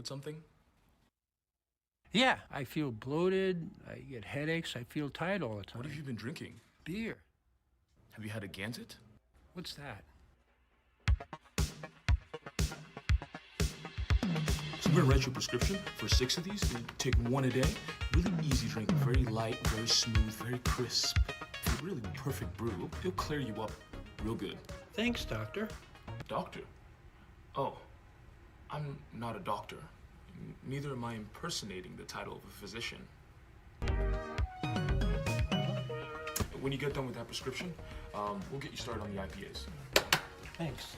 with something? Yeah, I feel bloated, I get headaches, I feel tired all the time. What have you been drinking? Beer. Have you had a Gansett? What's that? So I'm gonna write you a prescription for 6 of these. You take 1 a day. Really easy drink, very light, very smooth, very crisp. It's a really perfect brew. It'll clear you up real good. Thanks, doctor. Doctor? Oh, I'm not a doctor. Neither am I impersonating the title of a physician. When you get done with that prescription, we'll get you started on the IPAs. Thanks.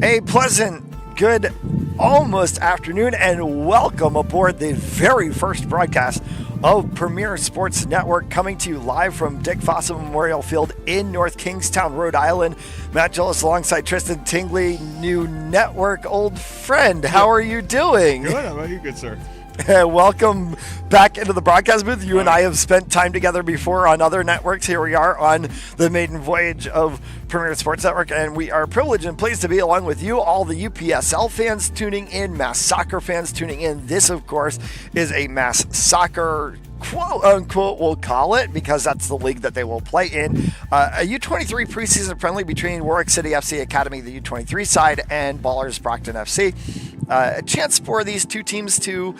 A pleasant, good, almost afternoon, and welcome aboard the very first broadcast of Premier Sports Network, coming to you live from Dick Fossett Memorial Field in North Kingstown, Rhode Island. Matt Gillis alongside Tristan Tingley, new network old friend. How are you doing? Good. How about you, good sir? Welcome back into the broadcast booth. You and I have spent time together before on other networks. Here we are on the maiden voyage of Premier Sports Network, and we are privileged and pleased to be along with you, all the UPSL fans tuning in, Mass Soccer fans tuning in. This, of course, is a Mass Soccer quote-unquote, we'll call it, because that's the league that they will play in. A U23 preseason friendly between Warwick City FC Academy, the U23 side, and Ballers Brockton FC. A chance for these two teams to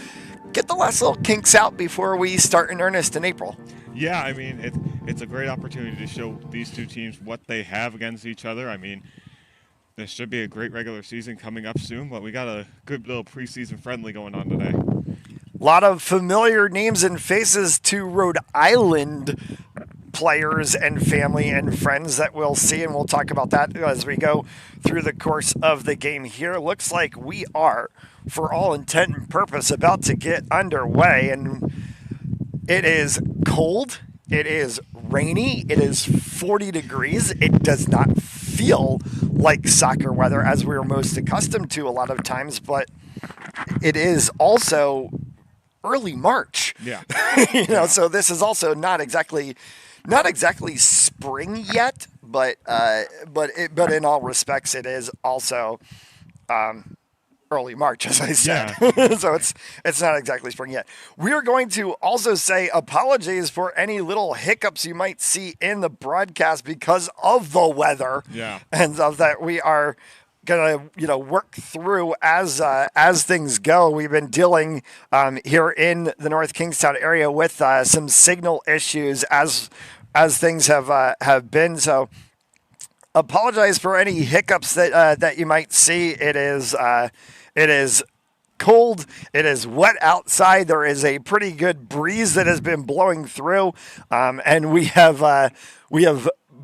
get the last little kinks out before we start in earnest in April. Yeah, I mean, it's a great opportunity to show these two teams what they have against each other. I mean, there should be a great regular season coming up soon, but we got a good little preseason friendly going on today. A lot of familiar names and faces to Rhode Island players and family and friends that we'll see, and we'll talk about that as we go through the course of the game here. Looks like we are, for all intent and purpose, about to get underway, and it is cold, it is rainy, it is 40 degrees. It does not feel like soccer weather as we're most accustomed to a lot of times, but it is also early March. Yeah. So this is also not exactly spring yet, but in all respects, it is also early March, as I said. Yeah. So it's not exactly spring yet. We are going to also say apologies for any little hiccups you might see in the broadcast because of the weather. Yeah. And of that we are gonna work through as things go. We've been dealing here in the North Kingstown area with some signal issues as things have been. So apologize for any hiccups that you might see. It is cold. It is wet outside. There is a pretty good breeze that has been blowing through, and we have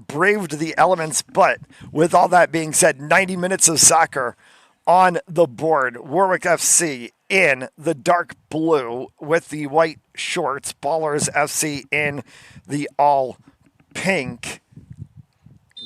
braved the elements. But with all that being said, 90 minutes of soccer on the board. Warwick FC in the dark blue with the white shorts. Ballers FC in the all pink.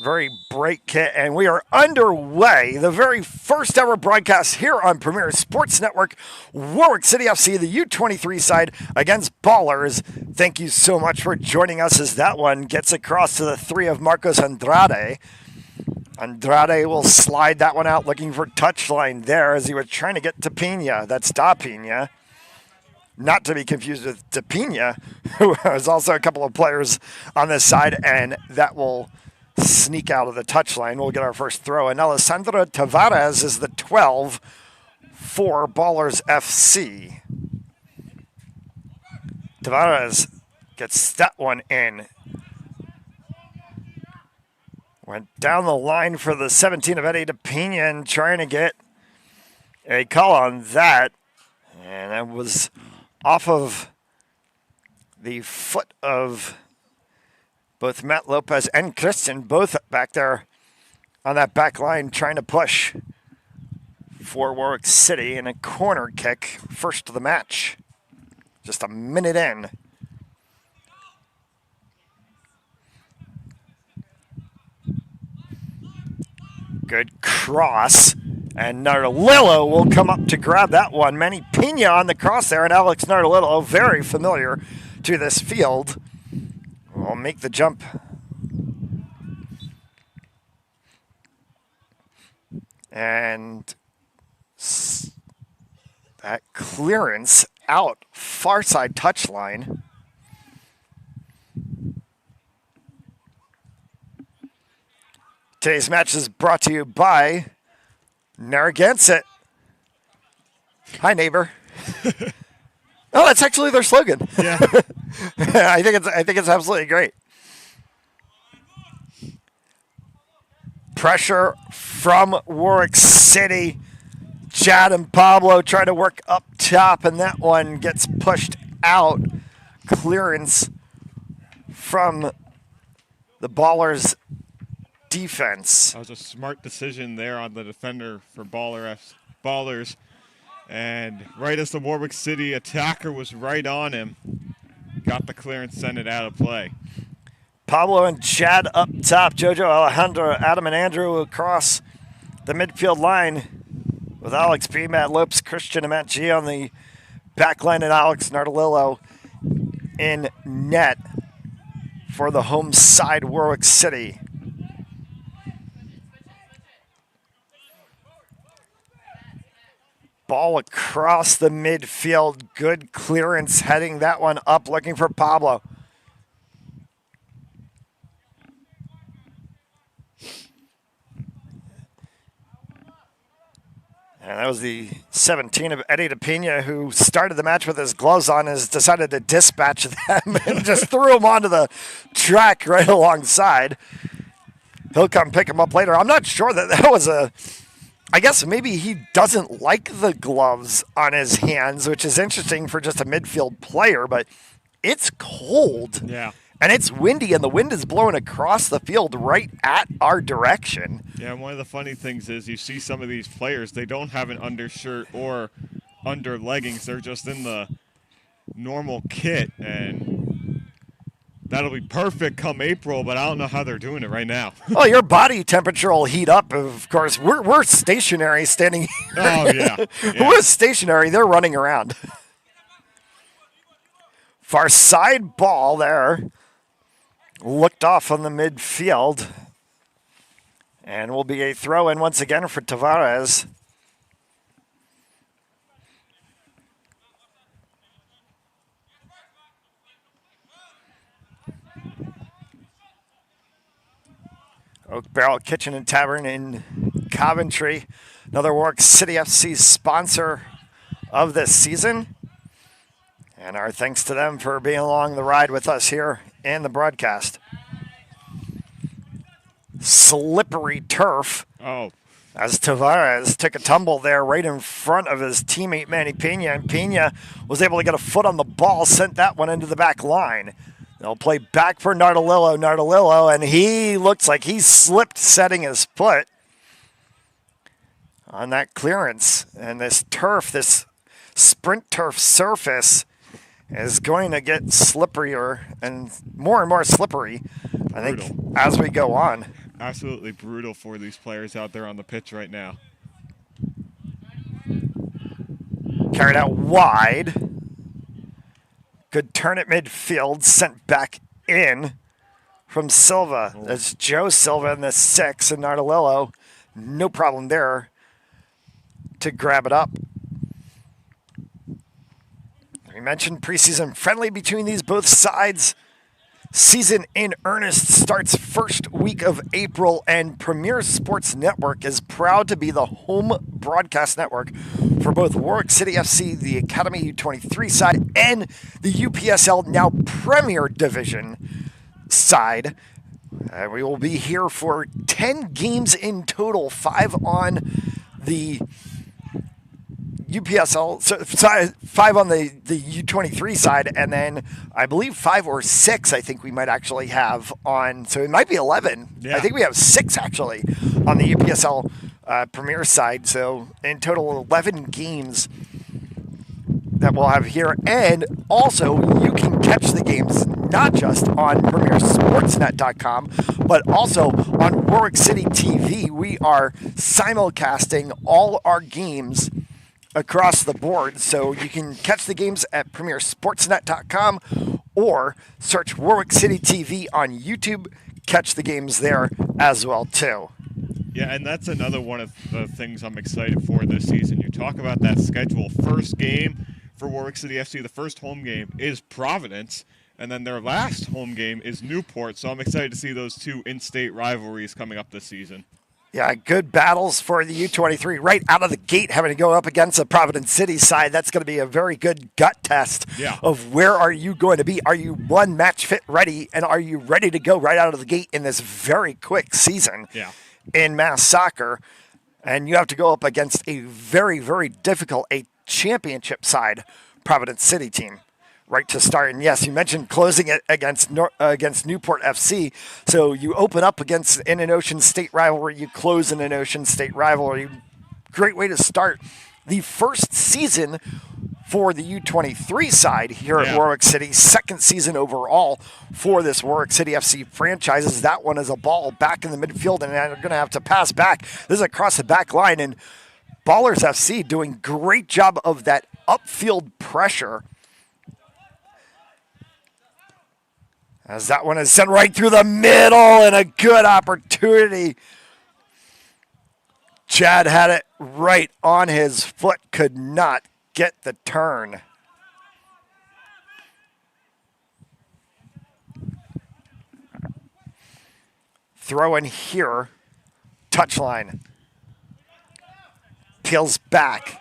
Very bright kit, and we are underway. The very first ever broadcast here on Premier Sports Network. Warwick City FC, the U23 side against Ballers. Thank you so much for joining us as that one gets across to the three of Marcos Andrade. Andrade will slide that one out, looking for touchline there as he was trying to get to Pina. That's Da Pina. Not to be confused with De Pina, who has also a couple of players on this side, and that will sneak out of the touchline. We'll get our first throw. And Alessandro Tavares is the 12 for Ballers FC. Tavares gets that one in. Went down the line for the 17 of Eddie DePina, trying to get a call on that. And that was off of the foot of both Matt Lopez and Christian, both back there on that back line trying to push for Warwick City in a corner kick, first of the match. Just a minute in. Good cross. And Nardolillo will come up to grab that one. Manny Pina on the cross there, and Alex Nardolillo, very familiar to this field, will make the jump. And that clearance out, far side touchline. Today's match is brought to you by Narragansett. Hi, neighbor. Oh, that's actually their slogan. Yeah. I think it's absolutely great. Pressure from Warwick City. Chad and Pablo try to work up top, and that one gets pushed out. Clearance from the Ballers defense. That was a smart decision there on the defender for Ballers. And right as the Warwick City attacker was right on him, got the clearance, sent it out of play. Pablo and Chad up top. Jojo, Alejandro, Adam, and Andrew across the midfield line with Alex B, Matt Lopes, Christian, and Matt G on the back line, and Alex Nardolillo in net for the home side, Warwick City. Ball across the midfield. Good clearance, heading that one up, looking for Pablo. And that was the 17 of Eddie DePina, who started the match with his gloves on, has decided to dispatch them and just threw them onto the track right alongside. He'll come pick him up later. I'm not sure that was I guess maybe he doesn't like the gloves on his hands, which is interesting for just a midfield player, but it's cold. Yeah. And it's windy, and the wind is blowing across the field right at our direction. Yeah, and one of the funny things is you see some of these players, they don't have an undershirt or under leggings. They're just in the normal kit, and that'll be perfect come April, but I don't know how they're doing it right now. Oh, your body temperature will heat up, of course. We're stationary standing here. Oh, yeah. We're stationary. They're running around. Far side ball there. looked off on the midfield. And will be a throw in once again for Tavares. Oak Barrel Kitchen and Tavern in Coventry. Another Warwick City FC sponsor of this season. And our thanks to them for being along the ride with us here in the broadcast. Slippery turf. Oh. As Tavares took a tumble there right in front of his teammate Manny Pena. And Pena was able to get a foot on the ball, sent that one into the back line. They'll play back for Nardolillo, and he looks like he slipped setting his foot on that clearance. And this turf, this sprint turf surface is going to get slipperier and more slippery, I think, as we go on. Absolutely brutal for these players out there on the pitch right now. Carried out wide. Good turn at midfield, sent back in from Silva. That's Joe Silva in the 6, and Nardolillo, no problem there to grab it up. We mentioned preseason friendly between these both sides. Season in earnest starts first week of April, and Premier Sports Network is proud to be the home broadcast network for both Warwick City FC, the Academy U23 side, and the UPSL now Premier Division side. We will be here for 10 games in total, 5 on the UPSL, so 5 on the U23 side, and then I believe 5 or 6 I think we might actually have on, so it might be 11. Yeah. I think we have 6 actually on the UPSL Premier side, so in total 11 games that we'll have here. And also you can catch the games not just on PremierSportsNet.com, but also on Warwick City TV. We are simulcasting all our games across the board, so you can catch the games at PremierSportsNet.com or search Warwick City TV on YouTube. Catch the games there as well too. Yeah, and that's another one of the things I'm excited for this season. You talk about that schedule. First game for Warwick City FC, the first home game is Providence, and then their last home game is Newport. So I'm excited to see those two in-state rivalries coming up this season. Yeah, good battles for the U23 right out of the gate, having to go up against the Providence City side. That's going to be a very good gut test of where are you going to be. Are you match fit ready, and are you ready to go right out of the gate in this very quick season in mass soccer? And you have to go up against a very, very difficult, a championship side Providence City team right to start. And yes, you mentioned closing it against Newport FC. So you open up against in an Ocean State rivalry, you close in an Ocean State rivalry. Great way to start the first season for the U23 side here at Warwick City. Second season overall for this Warwick City FC franchise. That one is a ball back in the midfield, and they're going to have to pass back. This is across the back line, and Ballers FC doing great job of that upfield pressure. As that one is sent right through the middle, and a good opportunity. Chad had it right on his foot, could not get the turn. Throw in here, touchline. Peels back.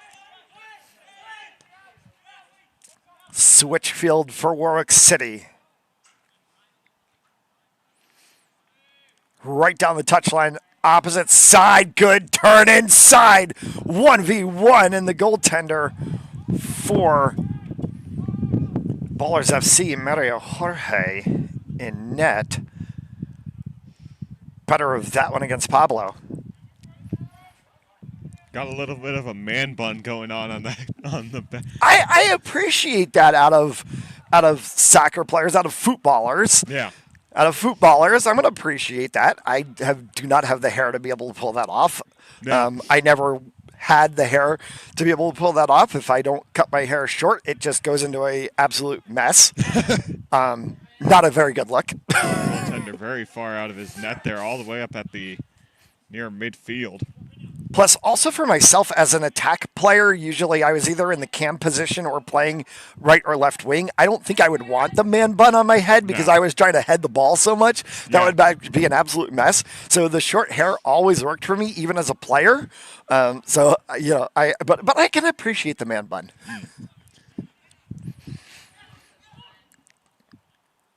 Switch field for Warwick City. Right down the touchline, opposite side, good turn inside. 1v1 in the goaltender for Ballers FC, Mario Jorge in net. Better of that one against Pablo. Got a little bit of a man bun going on that on the back. I appreciate that out of soccer players, out of footballers. Yeah. Out of footballers, I'm going to appreciate that. I do not have the hair to be able to pull that off. No. I never had the hair to be able to pull that off. If I don't cut my hair short, it just goes into a absolute mess. Not a very good look. Goaltender very far out of his net there, all the way up at the near midfield. Plus, also for myself as an attack player, usually I was either in the cam position or playing right or left wing. I don't think I would want the man bun on my head because I was trying to head the ball so much. That would be an absolute mess. So the short hair always worked for me, even as a player. But I can appreciate the man bun.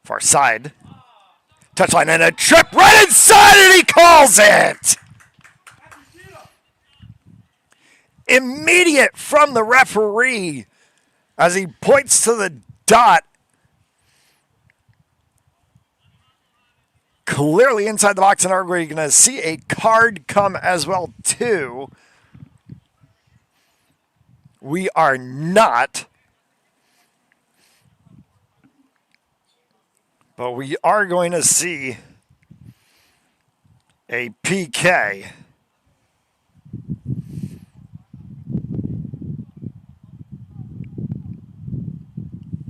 Far side. Touchline and a trip right inside, and he calls it! Immediate from the referee as he points to the dot. Clearly inside the box, and are we going to see a card come as well, too? We are not. But we are going to see a PK.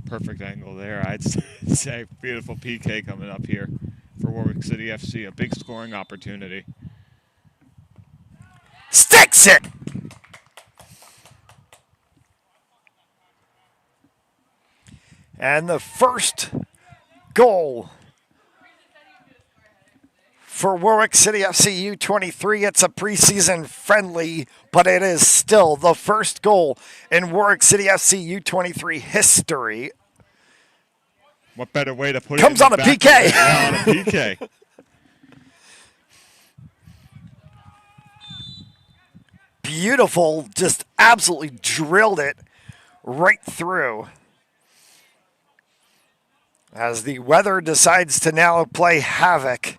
Perfect angle there. I'd say beautiful PK coming up here for Warwick City FC. A big scoring opportunity. Sticks it! And the first goal for Warwick City FC U23. It's a preseason friendly, but it is still the first goal in Warwick City FC U23 history. What better way to put Comes it? on a PK. Yeah, on a PK. Beautiful, just absolutely drilled it right through. As the weather decides to now play havoc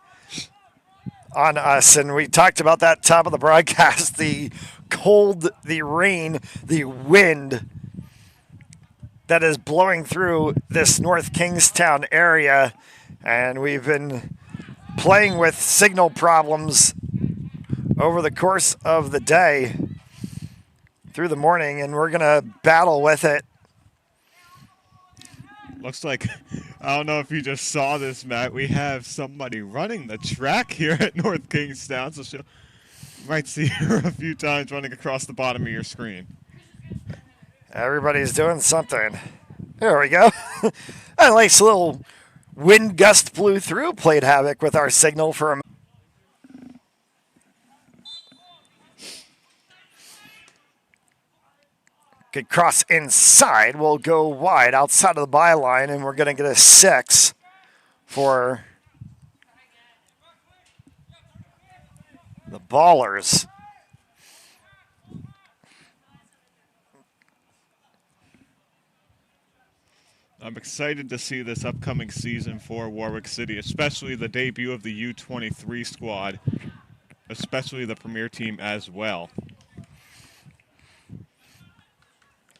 on us. And we talked about that top of the broadcast, the cold, the rain, the wind that is blowing through this North Kingstown area. And we've been playing with signal problems over the course of the day through the morning, and we're going to battle with it. Looks like, I don't know if you just saw this, Matt, we have somebody running the track here at North Kingstown, so you might see her a few times running across the bottom of your screen. Everybody's doing something. There we go. A nice little wind gust blew through, played havoc with our signal for a good cross inside. We'll go wide outside of the byline, and we're going to get a 6 for the Ballers. I'm excited to see this upcoming season for Warwick City, especially the debut of the U23 squad, especially the premier team as well.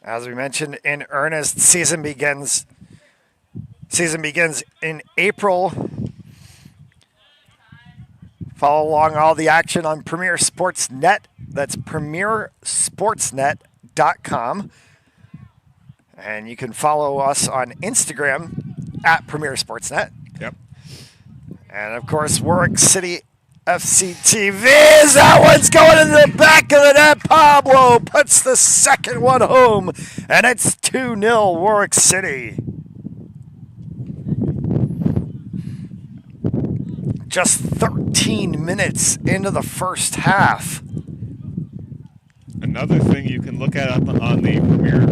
As we mentioned in earnest, season begins in April. Follow along all the action on Premier Sports Net. That's premiersportsnet.com. And you can follow us on Instagram at Premier Sportsnet. Yep. And of course, Warwick City FC TV. That one's going in the back of the net. Pablo puts the second one home, and it's 2-0 Warwick City. Just 13 minutes into the first half. Another thing you can look at on the Premier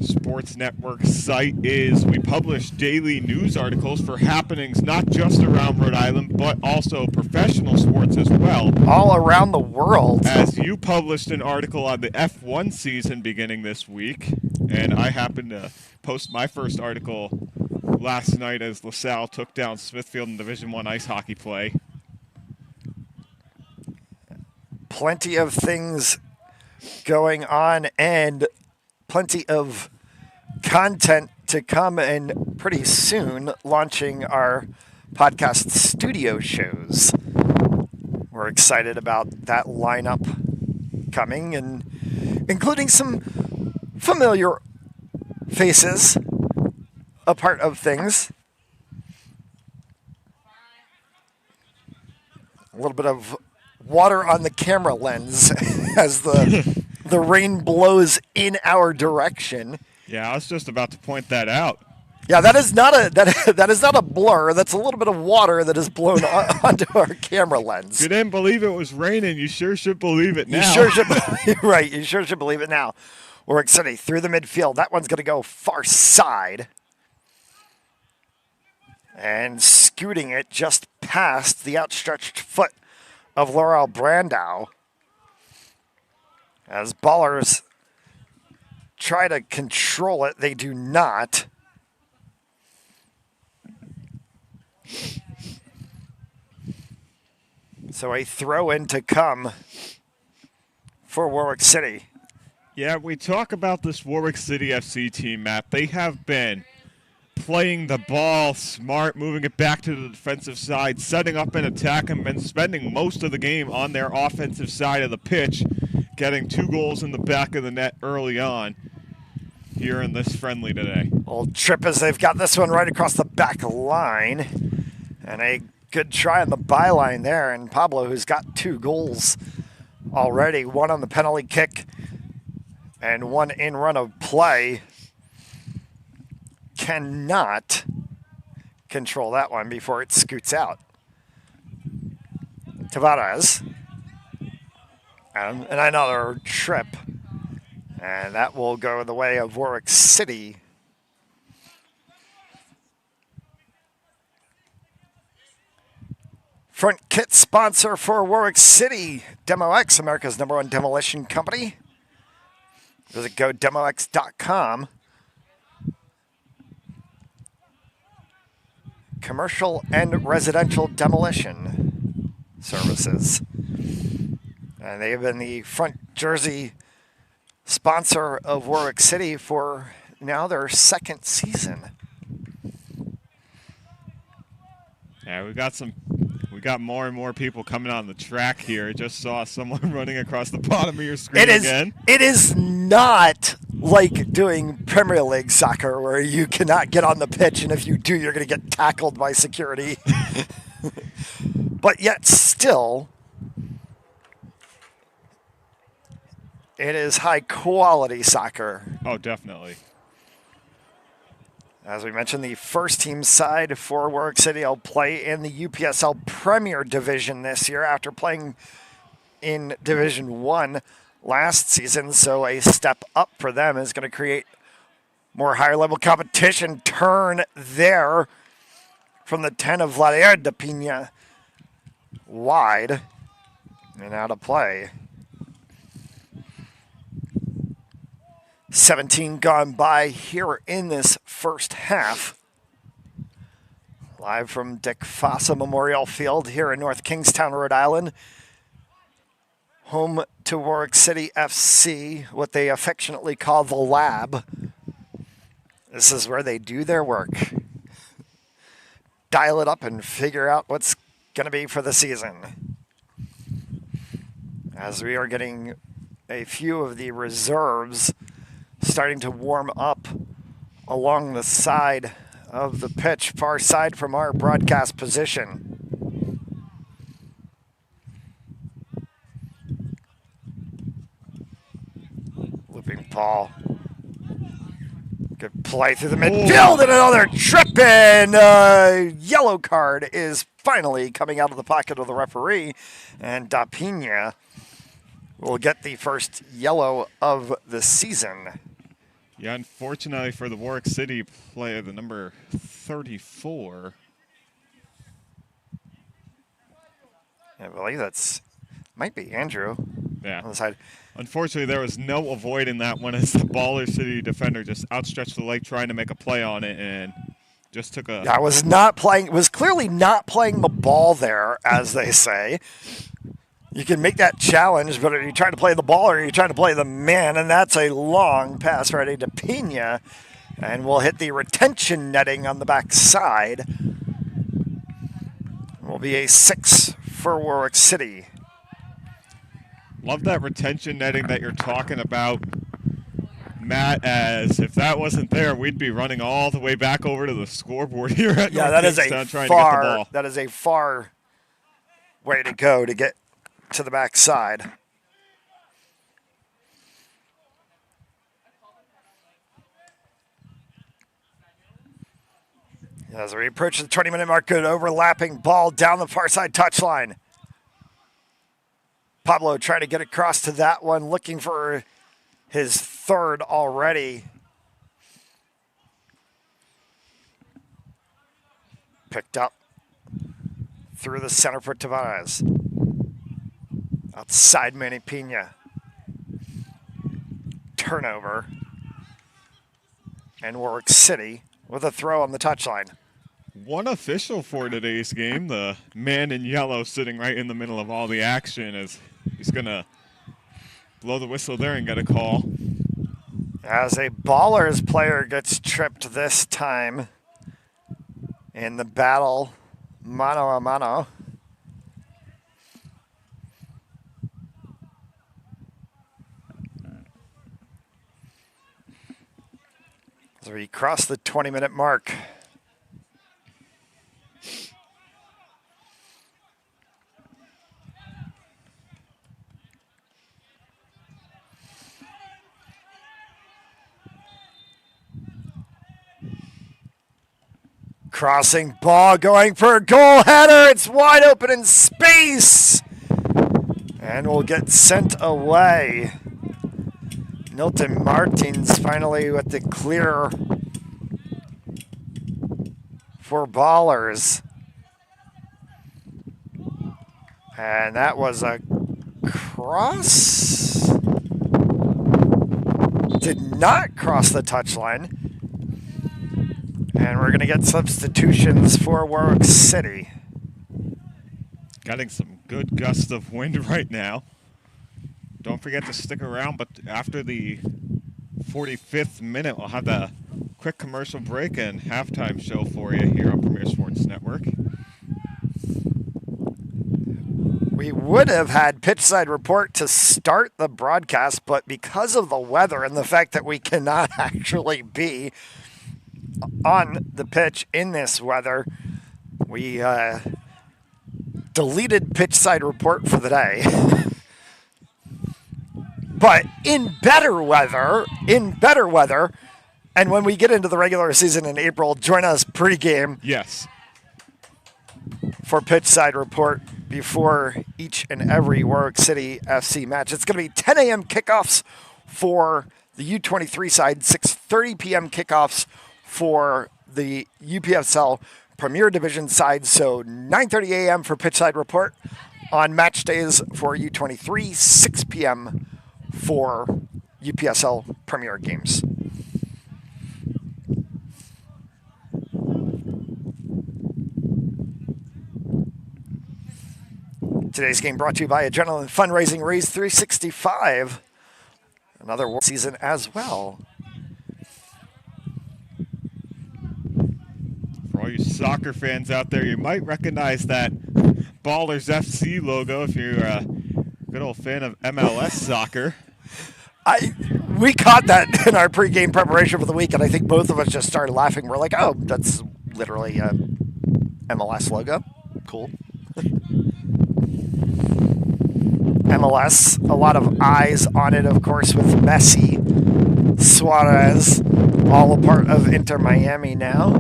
Sports Network site is we publish daily news articles for happenings not just around Rhode Island, but also professional sports as well. All around the world. As you published an article on the F1 season beginning this week, and I happened to post my first article last night as LaSalle took down Smithfield in Division I ice hockey play. Plenty of things going on and plenty of content to come, and pretty soon launching our podcast studio shows. We're excited about that lineup coming, and including some familiar faces, a part of things. little bit of water on the camera lens as the rain blows in our direction. Yeah, I was just about to point that out. Yeah, that is not a blur. That's a little bit of water that is blown onto our camera lens. If you didn't believe it was raining, you sure should believe it now. You sure should. Right, you sure should believe it now. Warwick City through the midfield. That one's going to go far side. And scooting it just past the outstretched foot of Laurel Brandau. As Ballers try to control it, they do not. So a throw in to come for Warwick City. Yeah, we talk about this Warwick City FC team, Matt. They have been playing the ball smart, moving it back to the defensive side, setting up an attack, and been spending most of the game on their offensive side of the pitch, getting 2 goals in the back of the net early on here in this friendly today. Old trip as they've got this one right across the back line. And a good try on the byline there. And Pablo, who's got 2 goals already, 1 on the penalty kick and 1 in run of play, cannot control that one before it scoots out. Tavares. And another trip. And that will go the way of Warwick City. Front kit sponsor for Warwick City, Demo X, America's #1 demolition company. Visit godemox.com. Commercial and residential demolition services. And they have been the front jersey sponsor of Warwick City for now their 2nd season. Yeah, we got more and more people coming on the track here. I just saw someone running across the bottom of your screen again. It is not like doing Premier League soccer where you cannot get on the pitch, and if you do, you're going to get tackled by security. But yet still, it is high-quality soccer. Oh, definitely. As we mentioned, the first team side for Warwick City will play in the UPSL Premier Division this year after playing in Division 1 last season. So a step up for them is going to create more higher level competition. Turn there from the 10 of Vladimir de Pina wide and out of play. 17 gone by here in this first half. Live from Dick Fossa Memorial Field here in North Kingstown, Rhode Island. Home to Warwick City FC, what they affectionately call the Lab. This is where they do their work. Dial it up and figure out what's going to be for the season. As we are getting a few of the reserves starting to warm up along the side of the pitch, far side from our broadcast position. Looping Paul. Good play through the midfield and another trip in. Yellow card is finally coming out of the pocket of the referee, and Da Pina will get the first yellow of the season. Yeah, unfortunately for the Warwick City player, the number 34. I believe that's might be Andrew. Yeah. On the side. Unfortunately, there was no avoiding that one as the Baller City defender just outstretched the leg trying to make a play on it and just took a... Yeah, was clearly not playing the ball there, as they say. You can make that challenge, but are you trying to play the ball or are you trying to play the man? And that's a long pass ready to Pina. And we'll hit the retention netting on the back side. Will be a 6 for Warwick City. Love that retention netting that you're talking about, Matt, as if that wasn't there, we'd be running all the way back over to the scoreboard here at North Kingstown trying to get the ball. That is a far way to go to get to the backside. As we approach the 20-minute mark, good overlapping ball down the far side touchline. Pablo trying to get across to that one, looking for his third already. Picked up through the center for Tavares. Outside Manny Pina. Turnover. And Warwick City with a throw on the touchline. One official for today's game, the man in yellow sitting right in the middle of all the action, as he's going to blow the whistle there and get a call. As a Ballers player gets tripped this time in the battle mano a mano. So we cross the 20-minute mark. Crossing ball, going for a goal header. It's wide open in space. And will get sent away. Milton Martins finally with the clear for Ballers. And that was a cross. Did not cross the touchline. And we're going to get substitutions for Warwick City. Getting some good gusts of wind right now. Don't forget to stick around, but after the 45th minute, we'll have the quick commercial break and halftime show for you here on Premier Sports Network. We would have had Pitchside Report to start the broadcast, but because of the weather and the fact that we cannot actually be on the pitch in this weather, we deleted Pitchside Report for the day. But in better weather, and when we get into the regular season in April, join us pregame. Yes. For Pitchside Report before each and every Warwick City FC match. It's going to be 10 a.m. kickoffs for the U23 side, 6:30 p.m. kickoffs for the UPSL Premier Division side. So 9:30 a.m. for Pitchside Report on match days for U23, 6 p.m. for UPSL Premier games. Today's game brought to you by Adrenaline Fundraising Raise 365. Another World season as well. For all you soccer fans out there, you might recognize that Ballers FC logo if you're a good old fan of MLS soccer. We caught that in our pregame preparation for the week, and I think both of us just started laughing. We're like, oh, that's literally a MLS logo. Cool. MLS, a lot of eyes on it, of course, with Messi, Suarez, all a part of Inter Miami now.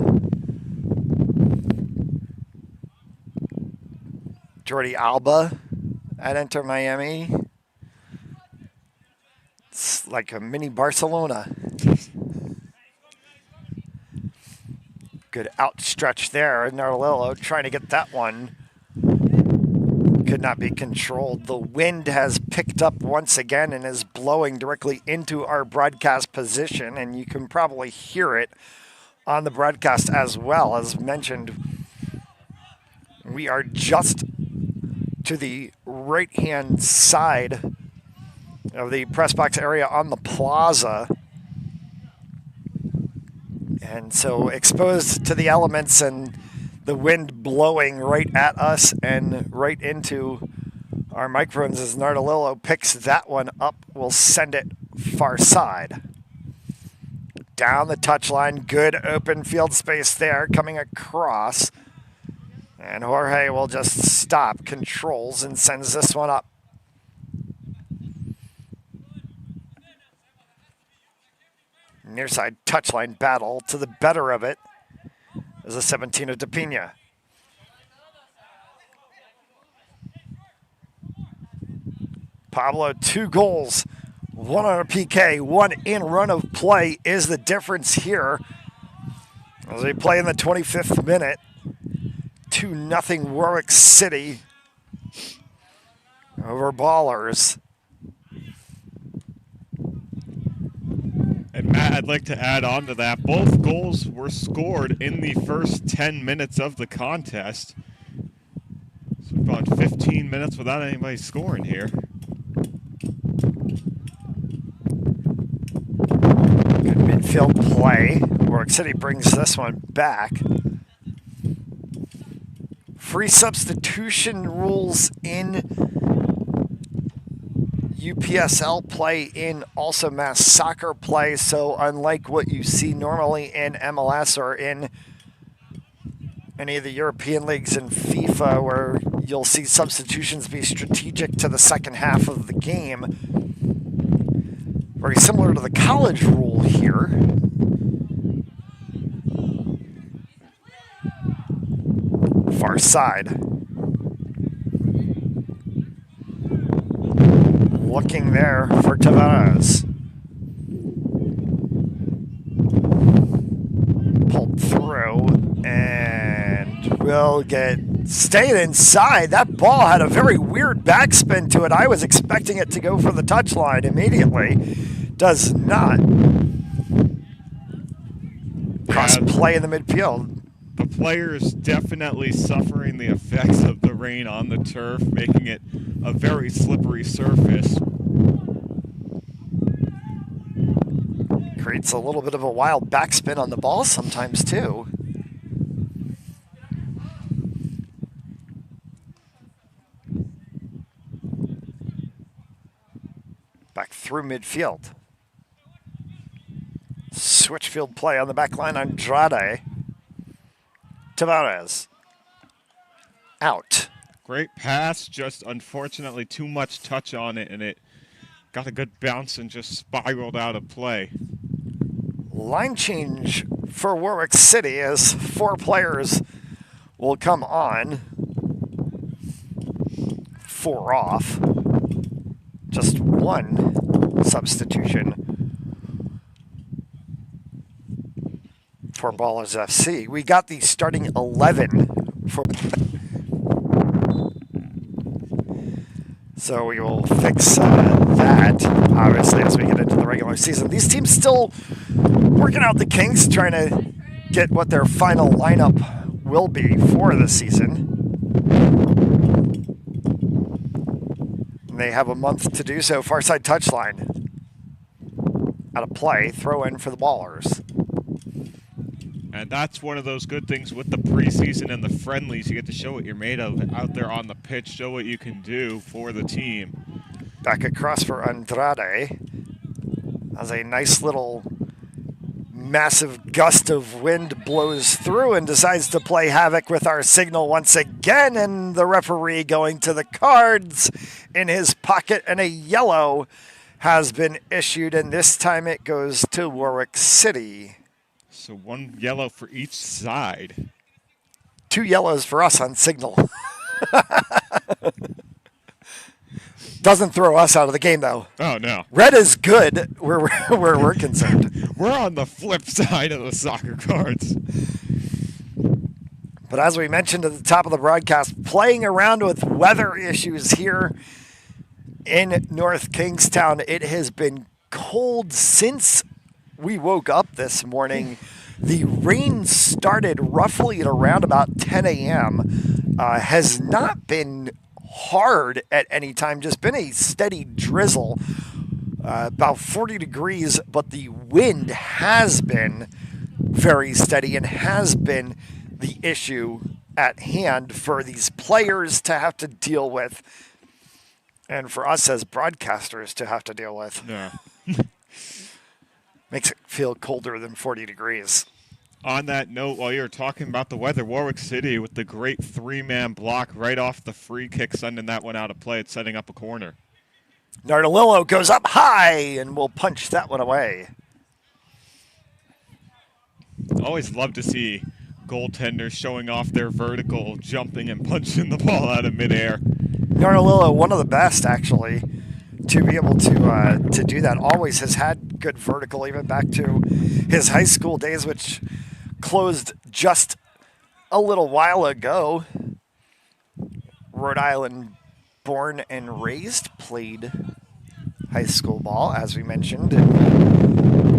Jordi Alba at Inter Miami. It's like a mini Barcelona. Good outstretch there. Narlillo trying to get that one. Could not be controlled. The wind has picked up once again and is blowing directly into our broadcast position, and you can probably hear it on the broadcast as well. As mentioned, we are just to the right-hand side of the press box area on the plaza, and so exposed to the elements and the wind blowing right at us and right into our microphones as Nardolillo picks that one up. We'll send it far side. Down the touchline, good open field space there coming across. And Jorge will just stop, controls, and sends this one up. Near side touchline battle to the better of it is a 17 of DePina. Pablo, 2 goals, 1 on a PK, 1 in run of play is the difference here. As they play in the 25th minute, 2-0 Warwick City over Ballers. And Matt, I'd like to add on to that. Both goals were scored in the first 10 minutes of the contest. So we've gone 15 minutes without anybody scoring here. Good midfield play. Warwick City brings this one back. Free substitution rules in UPSL play, in also mass soccer play, so unlike what you see normally in MLS or in any of the European leagues in FIFA, where you'll see substitutions be strategic to the second half of the game, very similar to the college rule here. Far side. Looking there for Tavares. Pulled through and will get stayed inside. That ball had a very weird backspin to it. I was expecting it to go for the touchline immediately. Does not. Cross play in the midfield. The players definitely suffering the effects of the rain on the turf, making it a very slippery surface. Creates a little bit of a wild backspin on the ball sometimes too. Back through midfield. Switch field play on the back line. Andrade. Tavares. Out. Great pass, just unfortunately too much touch on it, and it got a good bounce and just spiraled out of play. Line change for Warwick City as 4 players will come on. 4 off. Just 1 substitution for Ballers FC. We got the starting 11 for... So we will fix that, obviously, as we get into the regular season. These teams still working out the kinks, trying to get what their final lineup will be for the season. And they have a month to do so. Far side touchline. Out of play, throw in for the Ballers. And that's one of those good things with the preseason and the friendlies. You get to show what you're made of out there on the pitch, show what you can do for the team. Back across for Andrade. As a nice little massive gust of wind blows through and decides to play havoc with our signal once again. And the referee going to the cards in his pocket, and a yellow has been issued. And this time it goes to Warwick City. So 1 yellow for each side. 2 yellows for us on signal. Doesn't throw us out of the game, though. Oh, no. Red is good where we're concerned. We're on the flip side of the soccer cards. But as we mentioned at the top of the broadcast, playing around with weather issues here in North Kingstown. It has been cold since we woke up this morning. The rain started roughly at around about 10 a.m. Has not been hard at any time, just been a steady drizzle, about 40 degrees, but the wind has been very steady and has been the issue at hand for these players to have to deal with and for us as broadcasters to have to deal with. Yeah. Makes it feel colder than 40 degrees. On that note, while you were talking about the weather, Warwick City with the great three-man block right off the free kick, sending that one out of play. It's setting up a corner. Nardolillo goes up high and will punch that one away. Always love to see goaltenders showing off their vertical, jumping and punching the ball out of midair. Nardolillo, one of the best actually, to be able to do that. Always has had good vertical, even back to his high school days, which closed just a little while ago. Rhode Island born and raised, played high school ball, as we mentioned.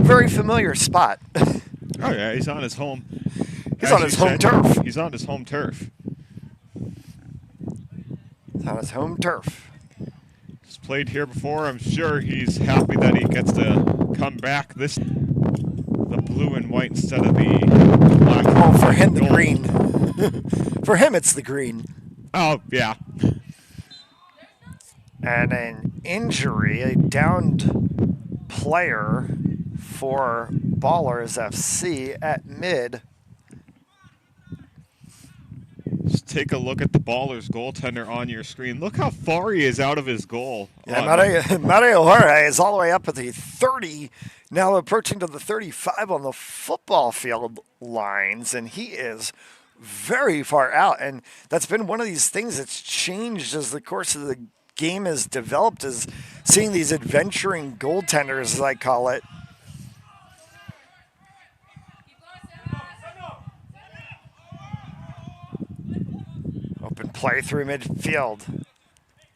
Very familiar spot. Oh yeah, he's on his home. He's on his home turf. He's on his home turf. He's on his home turf. He's played here before. I'm sure he's happy that he gets to come back this the blue and white instead of the black. Oh, for him, the gold. green. For him, it's the green. Oh, yeah. And an injury, a downed player for Ballers FC at mid. Just take a look at the Ballers goaltender on your screen. Look how far he is out of his goal. Yeah, Mario Jorge is all the way up at the 30, now approaching to the 35 on the football field lines, and he is very far out. And that's been one of these things that's changed as the course of the game has developed, is seeing these adventuring goaltenders, as I call it. Open play through midfield.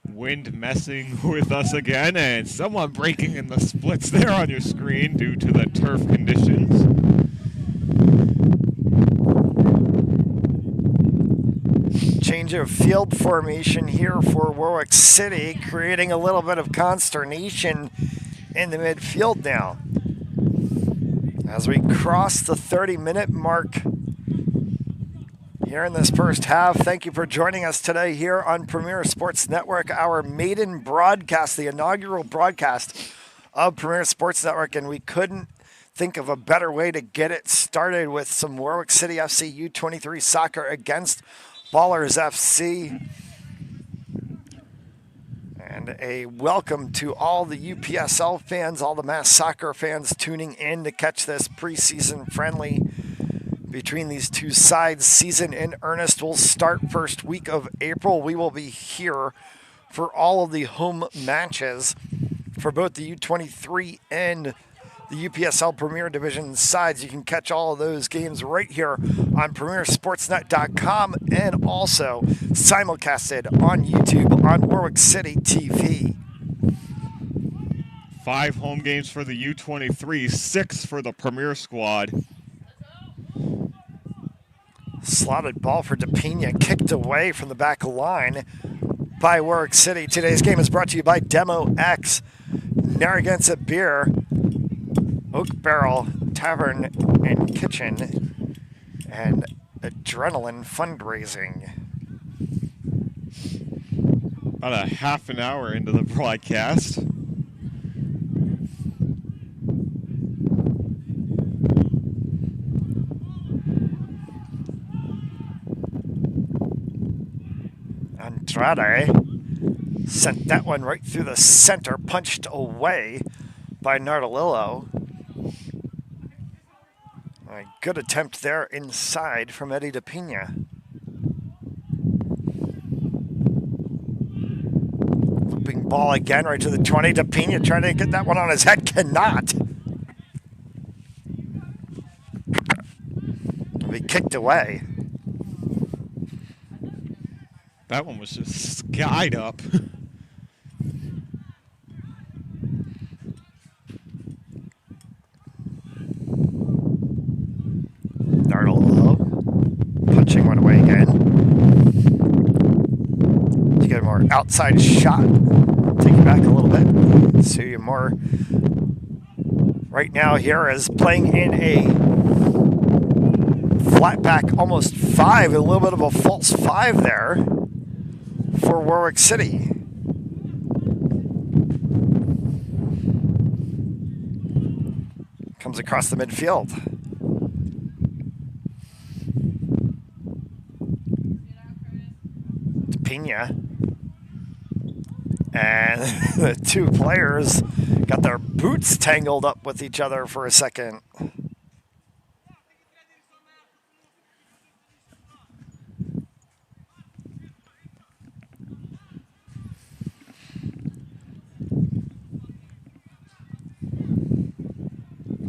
Wind messing with us again, and someone breaking in the splits there on your screen due to the turf conditions. Change of field formation here for Warwick City, creating a little bit of consternation in the midfield now. As we cross the 30-minute mark here in this first half. Thank you for joining us today here on Premier Sports Network, our maiden broadcast, the inaugural broadcast of Premier Sports Network, and we couldn't think of a better way to get it started with some Warwick City FC U23 soccer against Ballers FC. And a welcome to all the UPSL fans, all the mass soccer fans tuning in to catch this preseason friendly between these two sides. Season in earnest will start first week of April. We will be here for all of the home matches for both the U23 and the UPSL Premier Division sides. You can catch all of those games right here on PremierSportsNet.com and also simulcasted on YouTube on Warwick City TV. 5 home games for the U23, 6 for the Premier squad. Slotted ball for DePina, kicked away from the back line by Warwick City. Today's game is brought to you by Demo X, Narragansett Beer, Oak Barrel Tavern and Kitchen, and Adrenaline Fundraising. About a half an hour into the broadcast. Andrade sent that one right through the center, punched away by Nardolillo. A good attempt there inside from Eddie DePina. Looping ball again right to the 20. DePina trying to get that one on his head, cannot. It'll be kicked away. That one was just skied up. Nardolillo punching one away again. To get a more outside shot. Take it back a little bit. See you more right now here is playing in a flat back almost 5, a little bit of a false 5 there for Warwick City. Comes across the midfield. Pena. And the two players got their boots tangled up with each other for a second.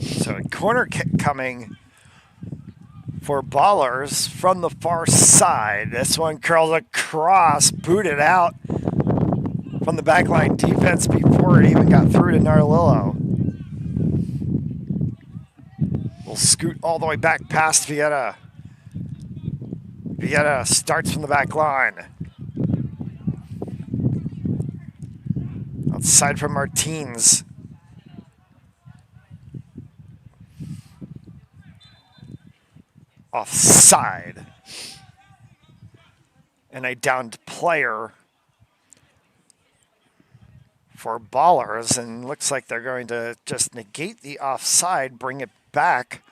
So a corner kick coming for Ballers from the far side. This one curls across, booted out from the backline defense before it even got through to Narlillo. We'll scoot all the way back past Vieta. Vieta starts from the back line. Outside from Martins. Offside. And a downed player for Ballers, and looks like they're going to just negate the offside, bring it back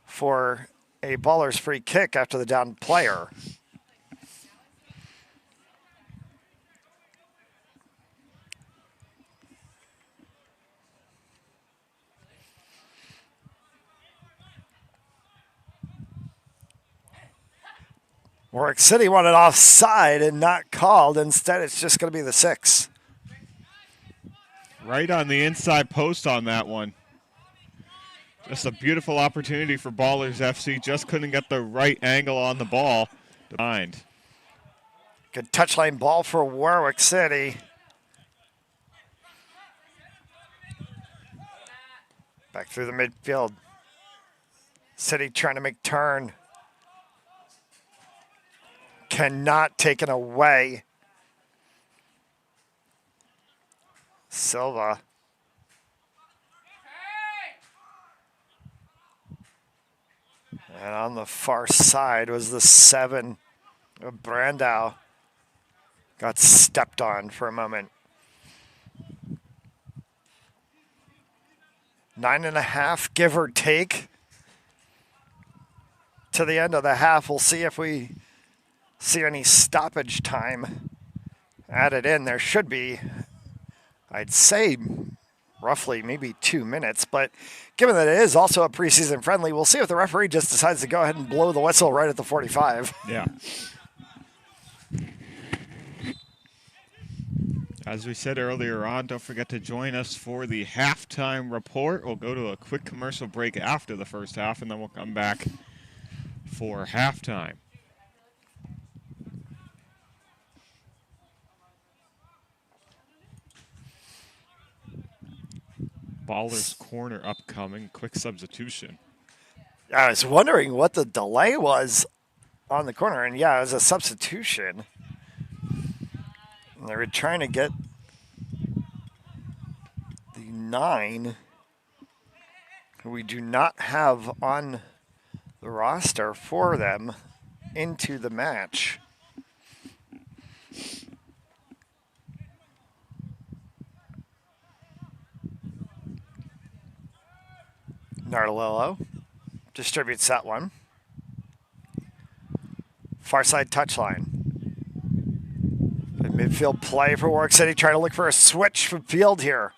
for a Ballers free kick after the downed player. Warwick City wanted offside and not called. Instead, it's just going to be the 6. Right on the inside post on that one. Just a beautiful opportunity for Ballers FC. Just couldn't get the right angle on the ball. Behind. Good touchline ball for Warwick City. Back through the midfield. City trying to make turn. Cannot take it away. Silva. And on the far side was the 7 of Brandau. Got stepped on for a moment. 9.5, give or take, to the end of the half. We'll see if we see any stoppage time added in. There should be, I'd say, roughly maybe 2 minutes, but given that it is also a preseason friendly, we'll see if the referee just decides to go ahead and blow the whistle right at the 45. Yeah. As we said earlier on, don't forget to join us for the halftime report. We'll go to a quick commercial break after the first half, and then we'll come back for halftime. Ballers corner upcoming, quick substitution. I was wondering what the delay was on the corner, and yeah, it was a substitution. And they were trying to get the 9, who we do not have on the roster for them, into the match. Nardolillo distributes that one. Far side touchline. Midfield play for Warwick City, trying to look for a switch from field here.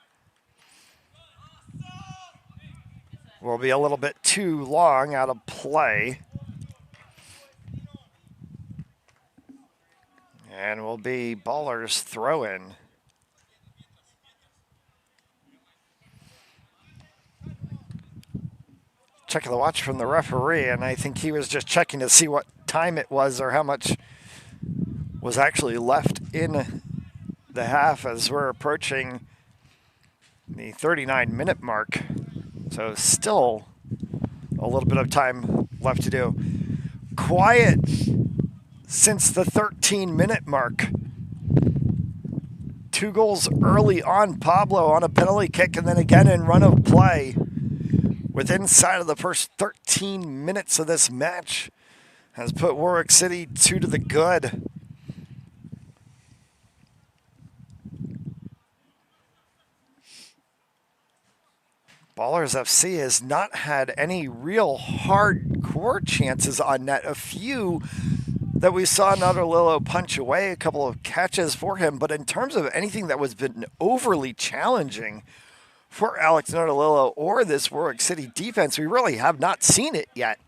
Will be a little bit too long out of play. And will be Ballers throw-in. Checking the watch from the referee, and I think he was just checking to see what time it was or how much was actually left in the half as we're approaching the 39-minute mark. So still a little bit of time left to do. Quiet since the 13-minute mark. 2 goals early on Pablo on a penalty kick, and then again in run of play. Within inside of the first 13 minutes of this match has put Warwick City 2 to the good. Ballers FC has not had any real hardcore chances on net. A few that we saw Notarlillo punch away, a couple of catches for him, but in terms of anything that was been overly challenging for Alex Notarlillo or this Warwick City defense, we really have not seen it yet.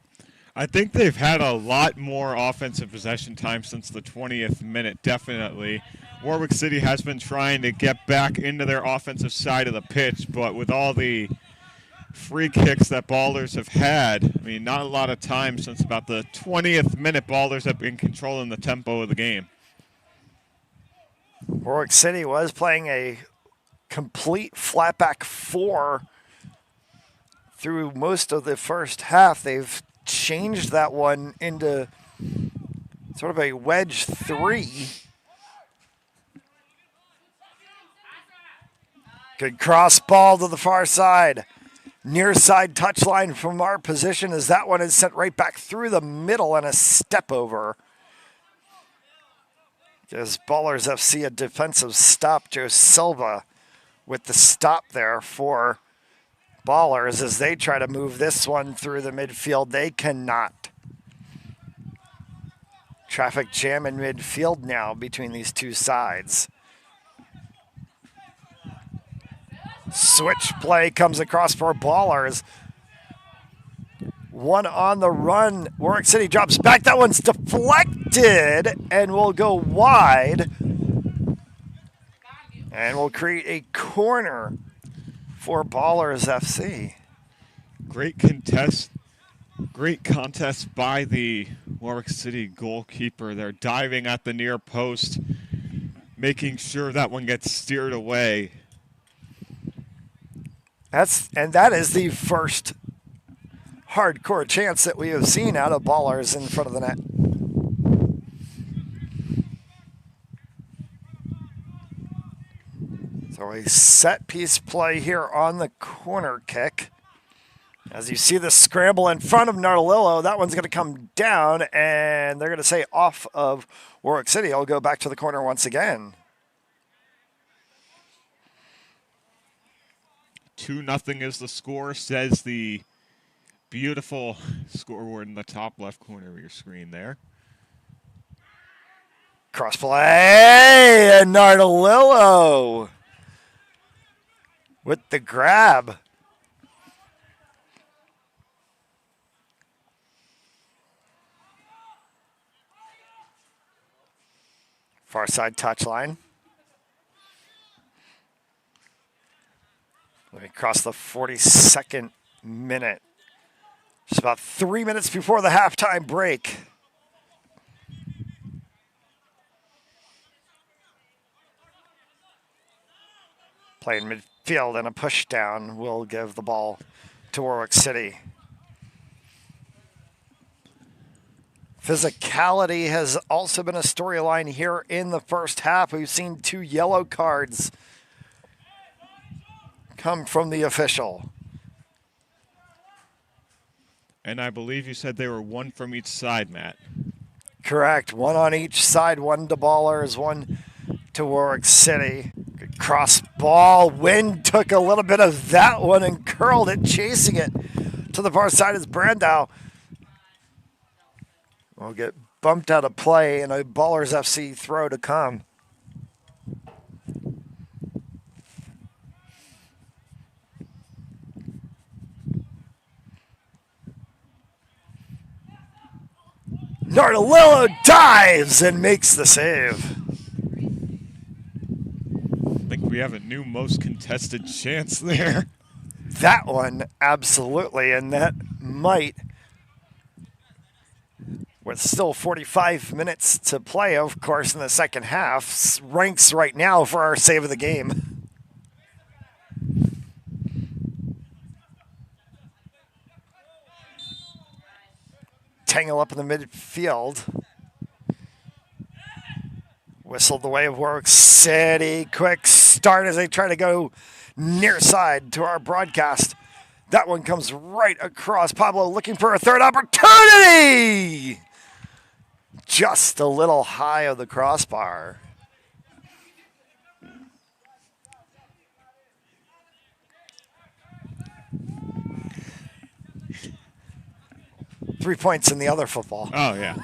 I think they've had a lot more offensive possession time since the 20th minute, definitely. Warwick City has been trying to get back into their offensive side of the pitch, but with all the free kicks that Ballers have had, I mean, not a lot of time since about the 20th minute Ballers have been controlling the tempo of the game. Warwick City was playing a complete flatback 4 through most of the first half. They've changed that one into sort of a wedge 3. Good cross ball to the far side. Near side touchline from our position as that one is sent right back through the middle and a step over. Gives Ballers FC a defensive stop. Joe Silva with the stop there for Ballers as they try to move this one through the midfield. They cannot. Traffic jam in midfield now between these two sides. Switch play comes across for Ballers. One on the run. Warwick City drops back. That one's deflected and will go wide. And will create a corner for Ballers FC. Great contest by the Warwick City goalkeeper. They're diving at the near post, making sure that one gets steered away. That is the first hardcore chance that we have seen out of Ballers in front of the net. So a set piece play here on the corner kick. As you see the scramble in front of Notarlillo, that one's going to come down, and they're going to say off of Warwick City. I'll go back to the corner once again. 2-0 is the score, says the beautiful scoreboard in the top left corner of your screen there. Cross play, and Notarlillo with the grab. Far side touchline. Let me cross the 42nd minute. Just about 3 minutes before the halftime break. Playing midfield and a push down will give the ball to Warwick City. Physicality has also been a storyline here in the first half. We've seen 2 yellow cards come from the official. And I believe you said they were 1 from each side, Matt. Correct. 1 on each side. 1 to Ballers, 1 to Warwick City. Good cross ball. Wind took a little bit of that one and curled it, chasing it to the far side is Brandau. Will get bumped out of play and a Ballers FC throw to come. Notarlillo dives and makes the save. I think we have a new most contested chance there. That one, absolutely, and that might, with still 45 minutes to play, of course, in the second half, ranks right now for our save of the game. Tangle up in the midfield. Whistled the way of Warwick City. Quick start as they try to go near side to our broadcast. That one comes right across. Pablo looking for a third opportunity. Just a little high of the crossbar. Three points in the other football. Oh, yeah.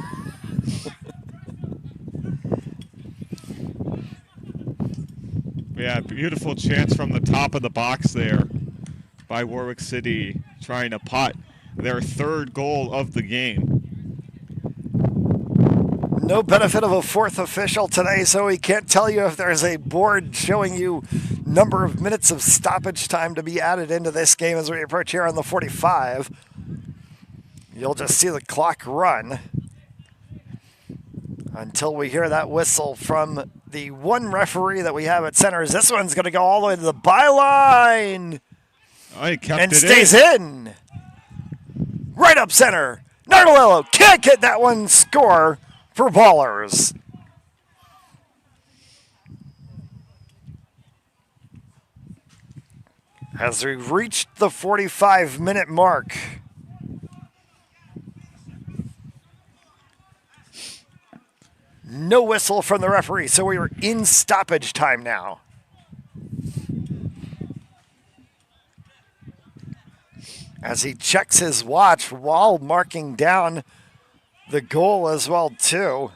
Yeah, beautiful chance from the top of the box there by Warwick City, trying to pot their third goal of the game. No benefit of a fourth official today, so we can't tell you if there's a board showing you number of minutes of stoppage time to be added into this game as we approach here on the 45. You'll just see the clock run until we hear that whistle from the one referee that we have at center. This one's going to go all the way to the byline. Oh, he kept And it stays in. Right up center. Nardolillo can't get that one score for Ballers. As we reached the 45-minute mark, no whistle from the referee, so we are in stoppage time now. As he checks his watch while marking down the goal as well, too.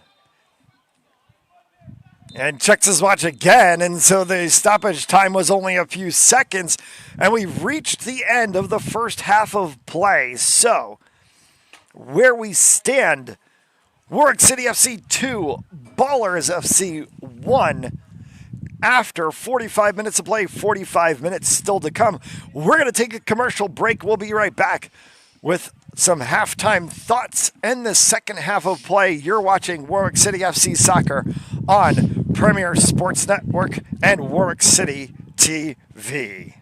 And checks his watch again, and so the stoppage time was only a few seconds, and we've reached the end of the first half of play. So, where we stand, Warwick City FC 2, Ballers FC 1. After 45 minutes of play, 45 minutes still to come. We're going to take a commercial break. We'll be right back with some halftime thoughts and the second half of play. You're watching Warwick City FC Soccer on Premier Sports Network and Warwick City TV.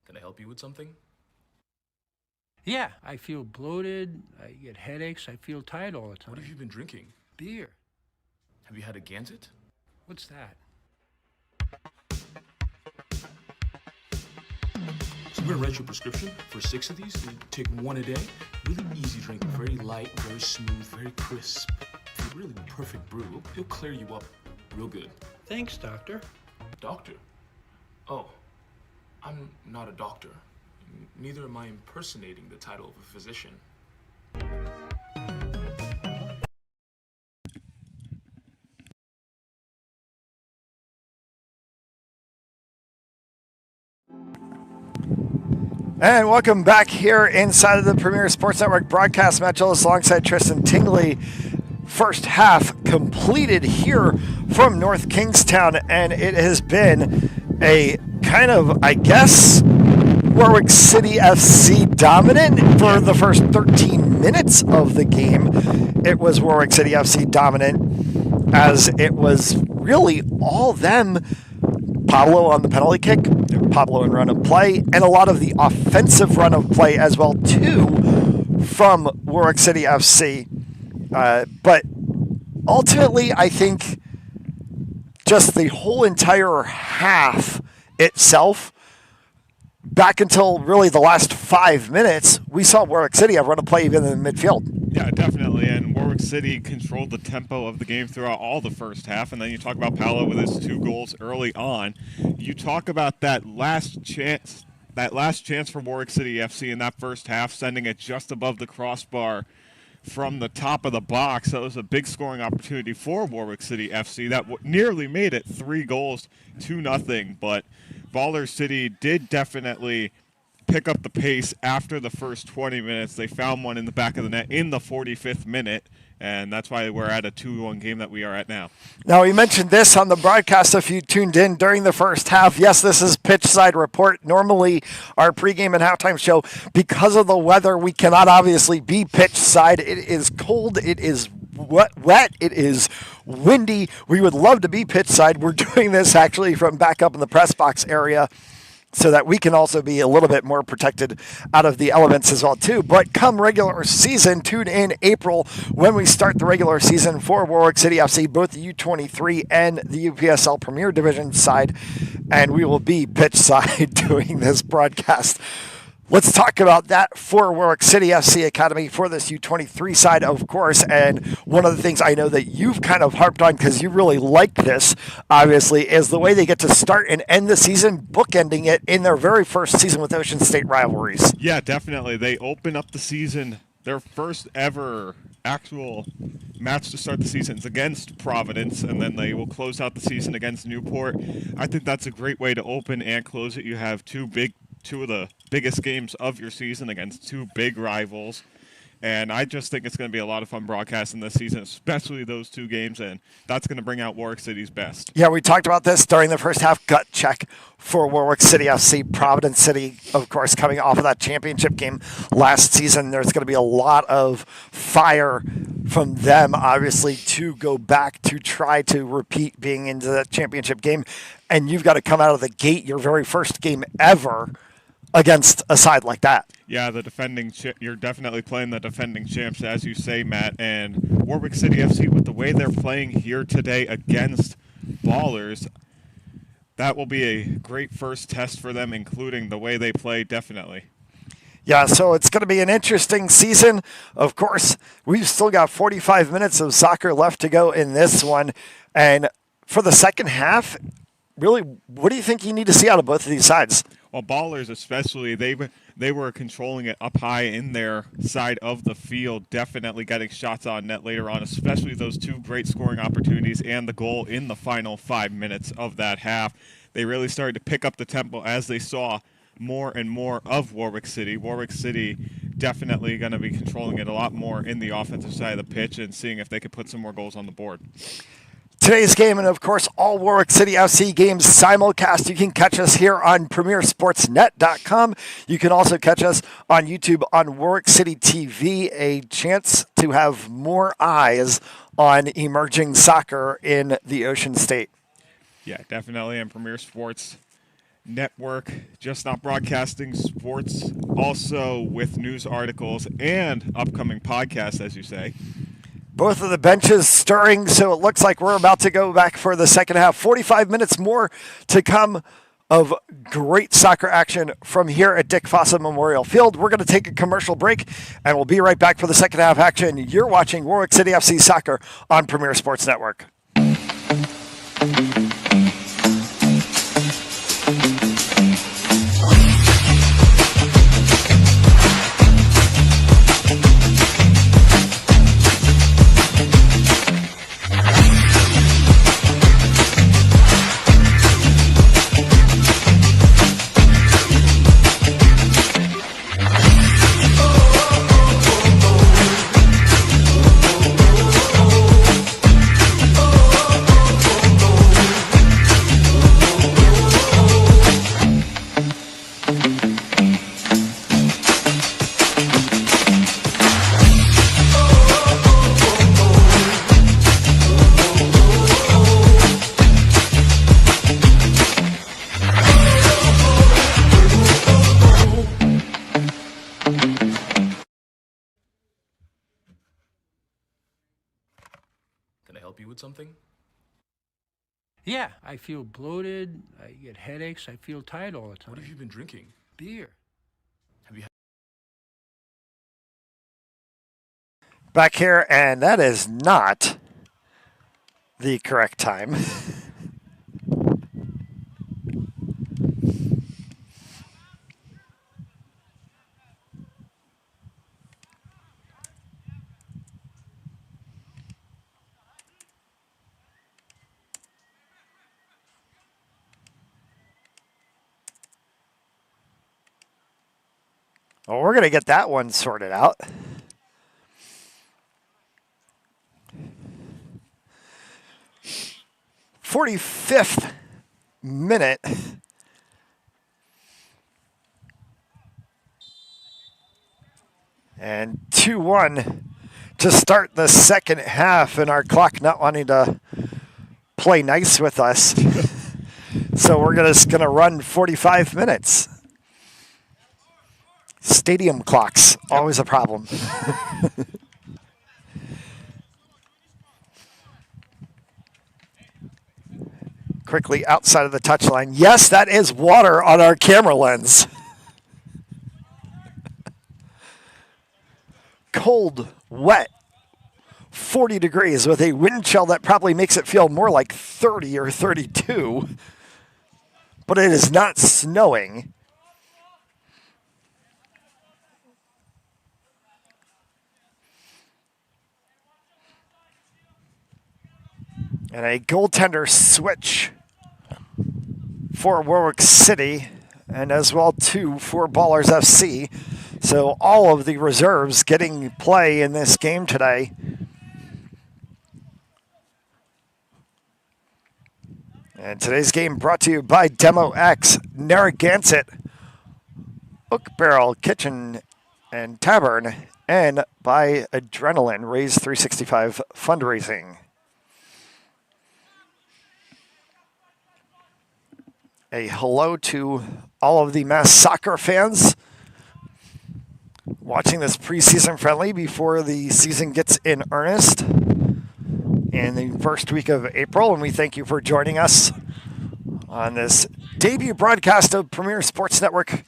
Can I help you with something? Yeah, I feel bloated, I get headaches, I feel tired all the time. What have you been drinking? Beer. Have you had a Gansett? What's that? So I'm gonna write you a prescription for 6 of these. You take 1 a day. Really easy drink, very light, very smooth, very crisp. It's a really perfect brew. It'll clear you up real good. Thanks, doctor. Doctor? Oh, I'm not a doctor. Neither am I impersonating the title of a physician. And welcome back here inside of the Premier Sports Network broadcast. Matt Gillis alongside Tristan Tingley. First half completed here from North Kingstown, and it has been a kind of, I guess, Warwick City FC dominant for the first 13 minutes of the game. It was Warwick City FC dominant as it was really all them. Pablo on the penalty kick, Pablo in run of play, and a lot of the offensive run of play as well too from Warwick City FC. But ultimately, I think just the whole entire half itself, back until really the last 5 minutes, we saw Warwick City have run a play even in the midfield. Yeah, definitely. And Warwick City controlled the tempo of the game throughout all the first half. And then you talk about Paolo with his 2 goals early on. You talk about that last chance for Warwick City FC in that first half, sending it just above the crossbar from the top of the box. So it was a big scoring opportunity for Warwick City FC that nearly made it 3-0. But Baller City did definitely pick up the pace after the first 20 minutes. They found one in the back of the net in the 45th minute, and that's why we're at a 2-1 game that we are at now. Now, we mentioned this on the broadcast if you tuned in during the first half. Yes, this is Pitch Side Report. Normally, our pregame and halftime show, because of the weather, we cannot obviously be pitch side. It is cold. It is wet. It is windy. We would love to be pitch side. We're doing this actually from back up in the press box area, so that we can also be a little bit more protected out of the elements as well, too. But come regular season, tune in April when we start the regular season for Warwick City FC, both the U23 and the UPSL Premier Division side, and we will be pitch side doing this broadcast. Let's talk about that for Warwick City FC Academy for this U23 side, of course. And one of the things I know that you've kind of harped on because you really like this, obviously, is the way they get to start and end the season, bookending it in their very first season with Ocean State rivalries. Yeah, definitely. They open up the season, their first ever actual match to start the season is against Providence, and then they will close out the season against Newport. I think that's a great way to open and close it. You have two of the biggest games of your season against two big rivals. And I just think it's going to be a lot of fun broadcasting this season, especially those two games, and that's going to bring out Warwick City's best. Yeah, we talked about this during the first half. Gut check for Warwick City FC. Providence City, of course, coming off of that championship game last season. There's going to be a lot of fire from them, obviously, to go back to try to repeat being into that championship game. And you've got to come out of the gate, your very first game ever, against a side like that. Yeah, you're definitely playing the defending champs, as you say, Matt. And Warwick City FC, with the way they're playing here today against Ballers, that will be a great first test for them, including the way they play, definitely. Yeah, so it's going to be an interesting season. Of course, we've still got 45 minutes of soccer left to go in this one. And for the second half, really, what do you think you need to see out of both of these sides? Well, Ballers especially, they were controlling it up high in their side of the field, definitely getting shots on net later on, especially those two great scoring opportunities and the goal in the final 5 minutes of that half. They really started to pick up the tempo as they saw more and more of Warwick City. Warwick City definitely going to be controlling it a lot more in the offensive side of the pitch and seeing if they could put some more goals on the board. Today's game, and of course, all Warwick City FC games simulcast. You can catch us here on PremierSportsNet.com. You can also catch us on YouTube on Warwick City TV, a chance to have more eyes on emerging soccer in the Ocean State. Yeah, definitely, and Premier Sports Network, just not broadcasting sports, also with news articles and upcoming podcasts, as you say. Both of the benches stirring, so it looks like we're about to go back for the second half. 45 minutes more to come of great soccer action from here at Dick Fossa Memorial Field. We're going to take a commercial break, and we'll be right back for the second half action. You're watching Warwick City FC Soccer on Premier Sports Network. Can I help you with something? Yeah, I feel bloated. I get headaches. I feel tired all the time. What have you been drinking? Beer. Have you Back here, and that is not the correct time. Well, we're going to get that one sorted out. '45th minute. And 2-1 to start the second half, and our clock not wanting to play nice with us. So we're just going to run 45 minutes. Stadium clocks, always a problem. Quickly outside of the touchline. Yes, that is water on our camera lens. Cold, wet, 40 degrees with a wind chill that probably makes it feel more like 30 or 32. But it is not snowing. And a goaltender switch for Warwick City, and as well too for Ballers FC. So all of the reserves getting play in this game today. And today's game brought to you by Demo X, Narragansett, Oak Barrel Kitchen and Tavern, and by Adrenaline, Raise 365 Fundraising. A hello to all of the Mass soccer fans watching this preseason friendly before the season gets in earnest in the first week of April, and we thank you for joining us on this debut broadcast of Premier Sports Network.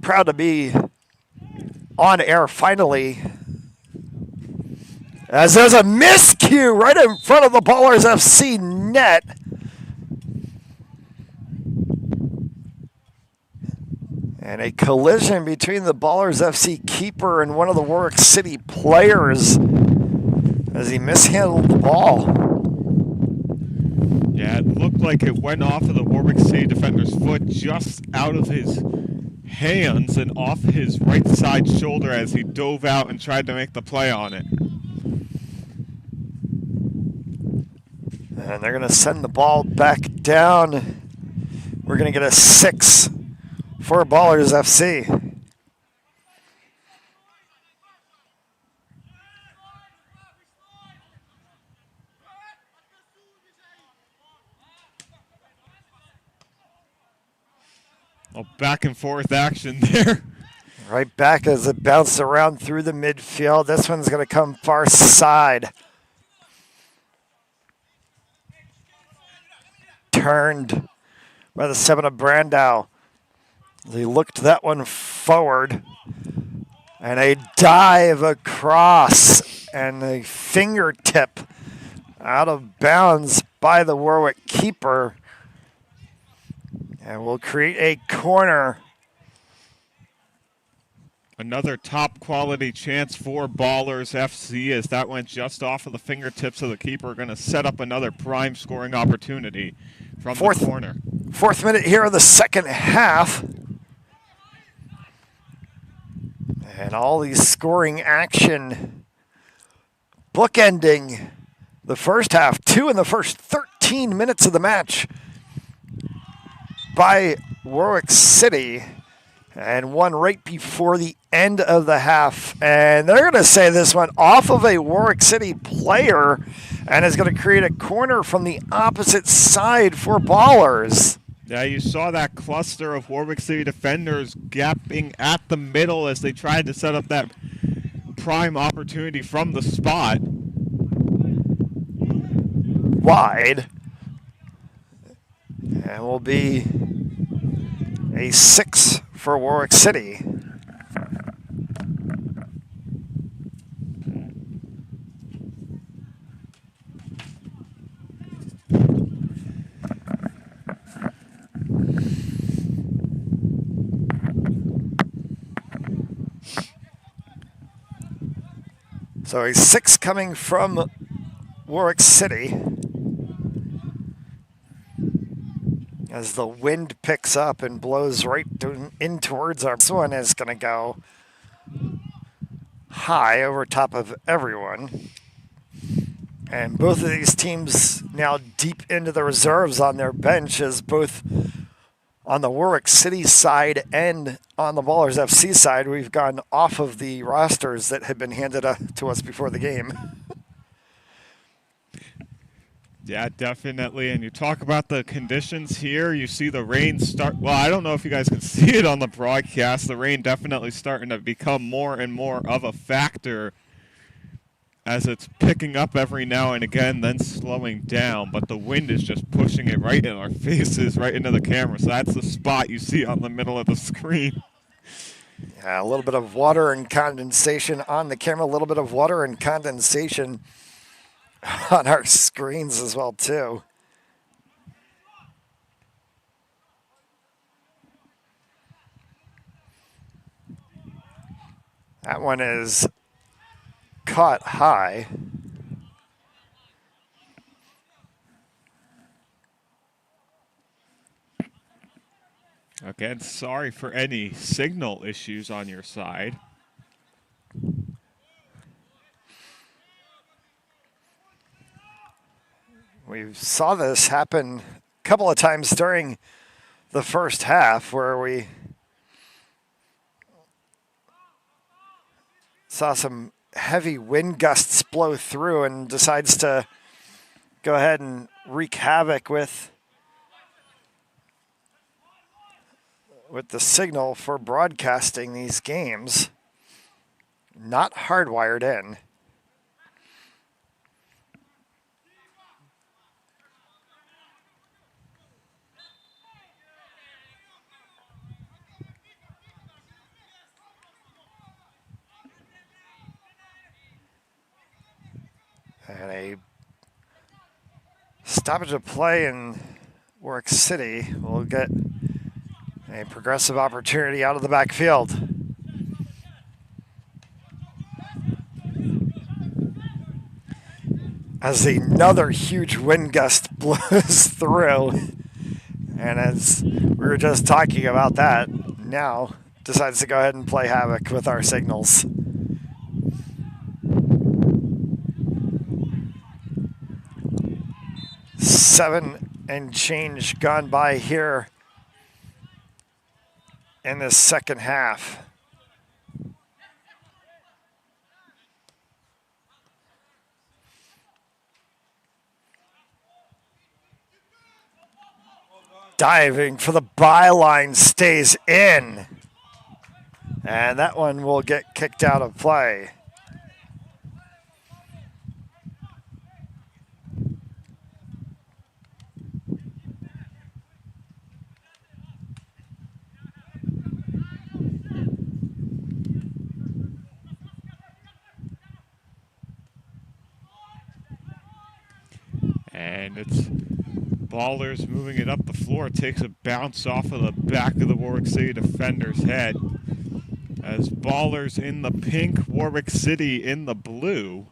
Proud to be on air finally, as there's a miscue right in front of the Ballers FC net. And a collision between the Ballers FC keeper and one of the Warwick City players as he mishandled the ball. Yeah, it looked like it went off of the Warwick City defender's foot, just out of his hands and off his right side shoulder as he dove out and tried to make the play on it. And they're going to send the ball back down. We're going to get a 6 for Ballers FC. Well, back and forth action there. Right back as it bounced around through the midfield. This one's going to come far side. Turned by the 7 of Brandow. They looked that one forward. And a dive across and a fingertip out of bounds by the Warwick keeper. And will create a corner. Another top quality chance for Ballers FC as that went just off of the fingertips of the keeper. Going to set up another prime scoring opportunity from the corner. 4th minute here of the second half. And all these scoring action bookending the first half. 2 in the first 13 minutes of the match by Warwick City, and 1 right before the end of the half. And they're going to say this one off of a Warwick City player and is going to create a corner from the opposite side for Ballers. Yeah, you saw that cluster of Warwick City defenders gapping at the middle as they tried to set up that prime opportunity from the spot. Wide. And will be a 6 for Warwick City. So a 6 coming from Warwick City. as the wind picks up and blows right in towards our. This one is going to go high over top of everyone. And both of these teams now deep into the reserves on their bench, as both on the Warwick City side and on the Ballers FC side, we've gone off of the rosters that had been handed to us before the game. Yeah, definitely. And you talk about the conditions here. You see the rain start. Well, I don't know if you guys can see it on the broadcast. The rain definitely starting to become more and more of a factor as it's picking up every now and again, then slowing down. But the wind is just pushing it right in our faces, right into the camera. So that's the spot you see on the middle of the screen. Yeah, a little bit of water and condensation on the camera, a little bit of water and condensation on our screens as well, too. That one is caught high. Again, sorry for any signal issues on your side. We saw this happen a couple of times during the first half, where we saw some heavy wind gusts blow through and decides to go ahead and wreak havoc with the signal for broadcasting these games. Not hardwired in. And a stoppage of play in Warwick City will get a progressive opportunity out of the backfield. As another huge wind gust blows through. And as we were just talking about that, now decides to go ahead and play havoc with our signals. Seven and change gone by here in this second half. Diving for the byline, stays in. And that one will get kicked out of play. And it's Ballers moving it up the floor. Takes a bounce off of the back of the Warwick City defender's head. As Ballers in the pink, Warwick City in the blue.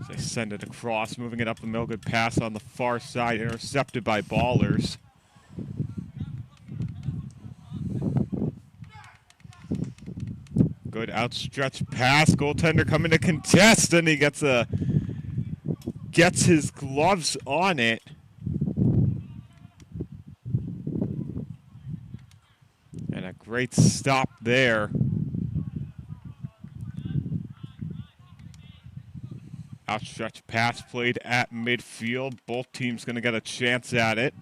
As they send it across, moving it up the middle. Good pass on the far side, intercepted by Ballers. Good outstretched pass. Goaltender coming to contest, and he gets his gloves on it. And a great stop there. Outstretched pass played at midfield. Both teams going to get a chance at it.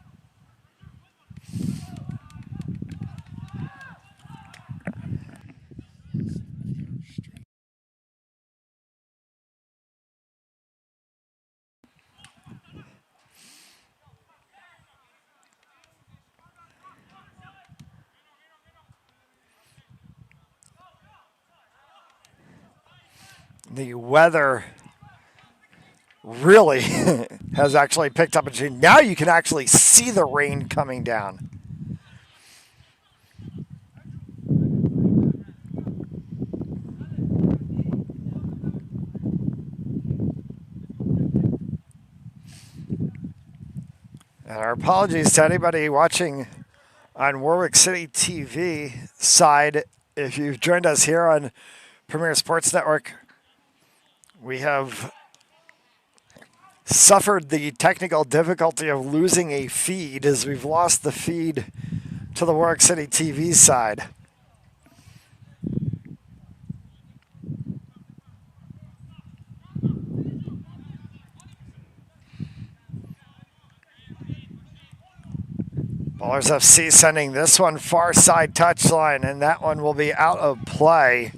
The weather really has actually picked up. Now you can actually see the rain coming down. And our apologies to anybody watching on Warwick City TV side. If you've joined us here on Premier Sports Network, we have suffered the technical difficulty of losing a feed as we've lost the feed to the Warwick City TV side. Ballers FC sending this one far side touchline, and that one will be out of play.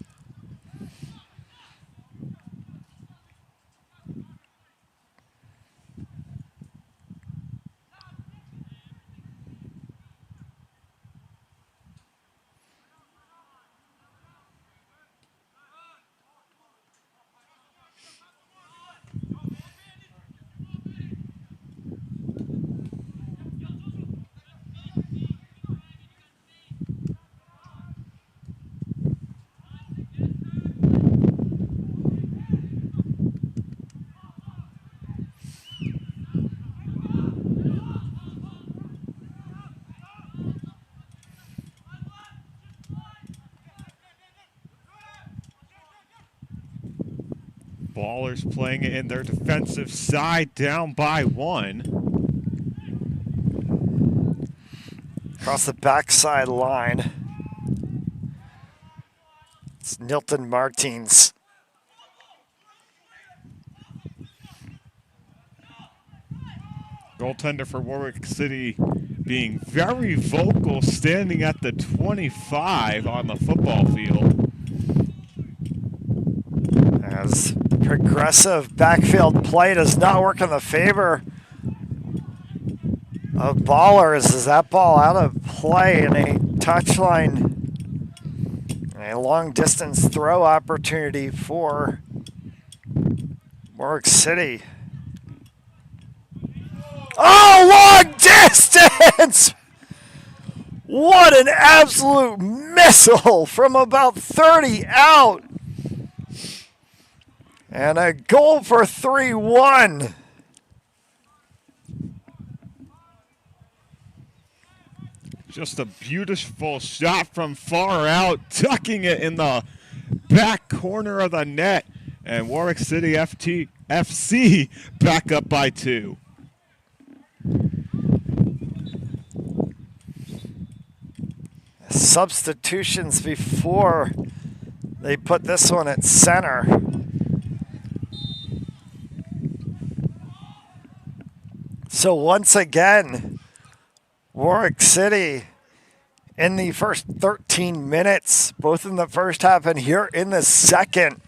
Ballers playing it in their defensive side, down by 1. Across the backside line, it's Nilton Martins. Goaltender for Warwick City being very vocal, standing at the 25 on the football field. As progressive backfield play does not work in the favor of Ballers, as that ball out of play in a touchline, a long distance throw opportunity for Warwick City. Oh, long distance! What an absolute missile from about 30 out. And a goal for 3-1. Just a beautiful shot from far out, tucking it in the back corner of the net. And Warwick City FC back up by 2. Substitutions before they put this one at center. So once again, Warwick City in the first 13 minutes, both in the first half and here in the second,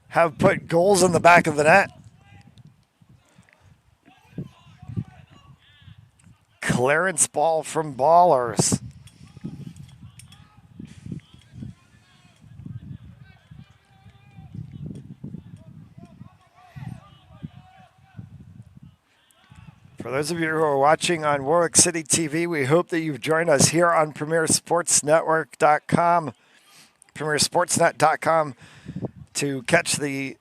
have put goals in the back of the net. Clearance ball from Ballers. For those of you who are watching on Warwick City TV, we hope that you've joined us here on PremierSportsNetwork.com, PremierSportsNet.com, to catch the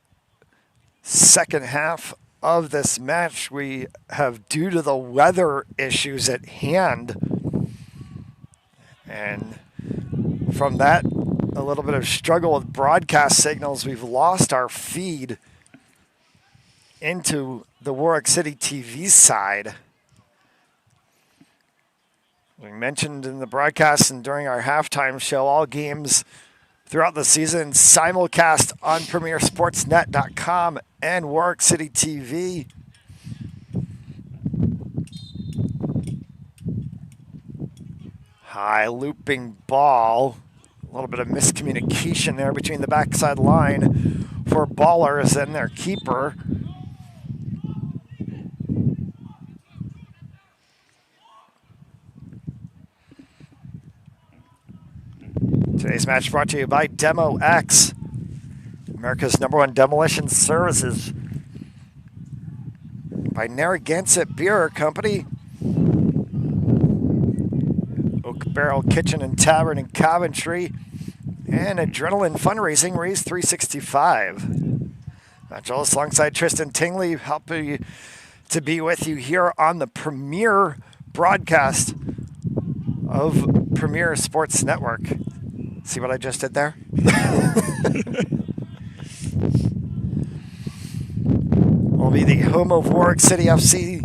second half of this match. We have, due to the weather issues at hand, and from that, a little bit of struggle with broadcast signals, we've lost our feed into the Warwick City TV side. We mentioned in the broadcast and during our halftime show, all games throughout the season simulcast on PremierSportsNet.com and Warwick City TV. High looping ball. A little bit of miscommunication there between the backside line for Ballers and their keeper. Today's match brought to you by Demo X, America's #1 demolition services. By Narragansett Beer Company, Oak Barrel Kitchen and Tavern in Coventry, and Adrenaline Fundraising, Raise 365. Match Ellis alongside Tristan Tingley helping you to be with you here on the premier broadcast of Premier Sports Network. See what I just did there? Will be the home of Warwick City FC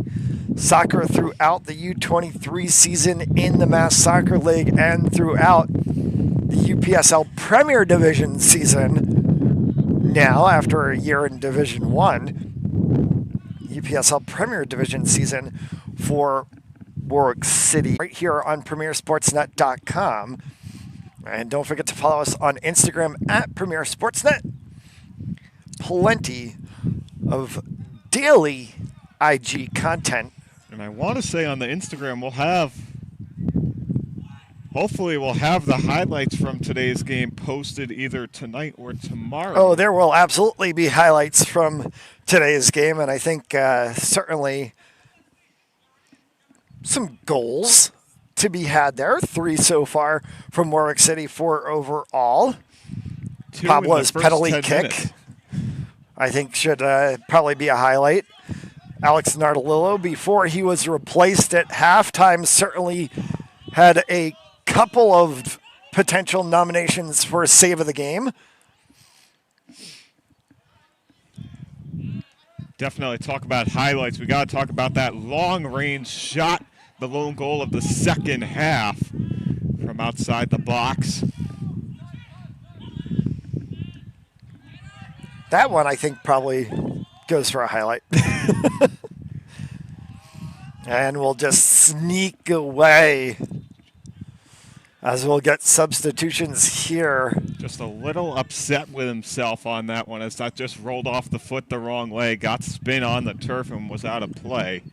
soccer throughout the U23 season in the Mass Soccer League and throughout the UPSL Premier Division season. Now, after a year in Division 1, UPSL Premier Division season for Warwick City right here on PremierSportsNet.com. And don't forget to follow us on Instagram at Premier Sportsnet. Plenty of daily IG content. And I want to say on the Instagram hopefully we'll have the highlights from today's game posted either tonight or tomorrow. Oh, there will absolutely be highlights from today's game, and I think certainly some goals to be had there. 3 so far from Warwick City, 4 overall. 2 Pablo's in the first penalty 10 kick, minutes. I think, should probably be a highlight. Alex Nardolillo, before he was replaced at halftime, certainly had a couple of potential nominations for save of the game. Definitely talk about highlights. We got to talk about that long-range shot, the lone goal of the second half from outside the box. That one, I think, probably goes for a highlight. And we'll just sneak away as we'll get substitutions here. Just a little upset with himself on that one as that just rolled off the foot the wrong way, got spin on the turf and was out of play.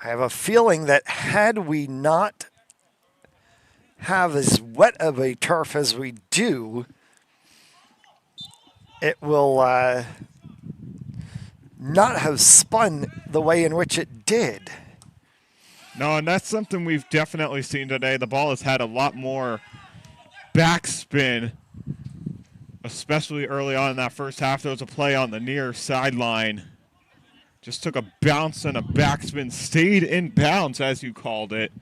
I have a feeling that had we not have as wet of a turf as we do, it will not have spun the way in which it did. No, and that's something we've definitely seen today. The ball has had a lot more backspin, especially early on in that first half. There was a play on the near sideline. Just took a bounce and a backspin, stayed in bounds, as you called it.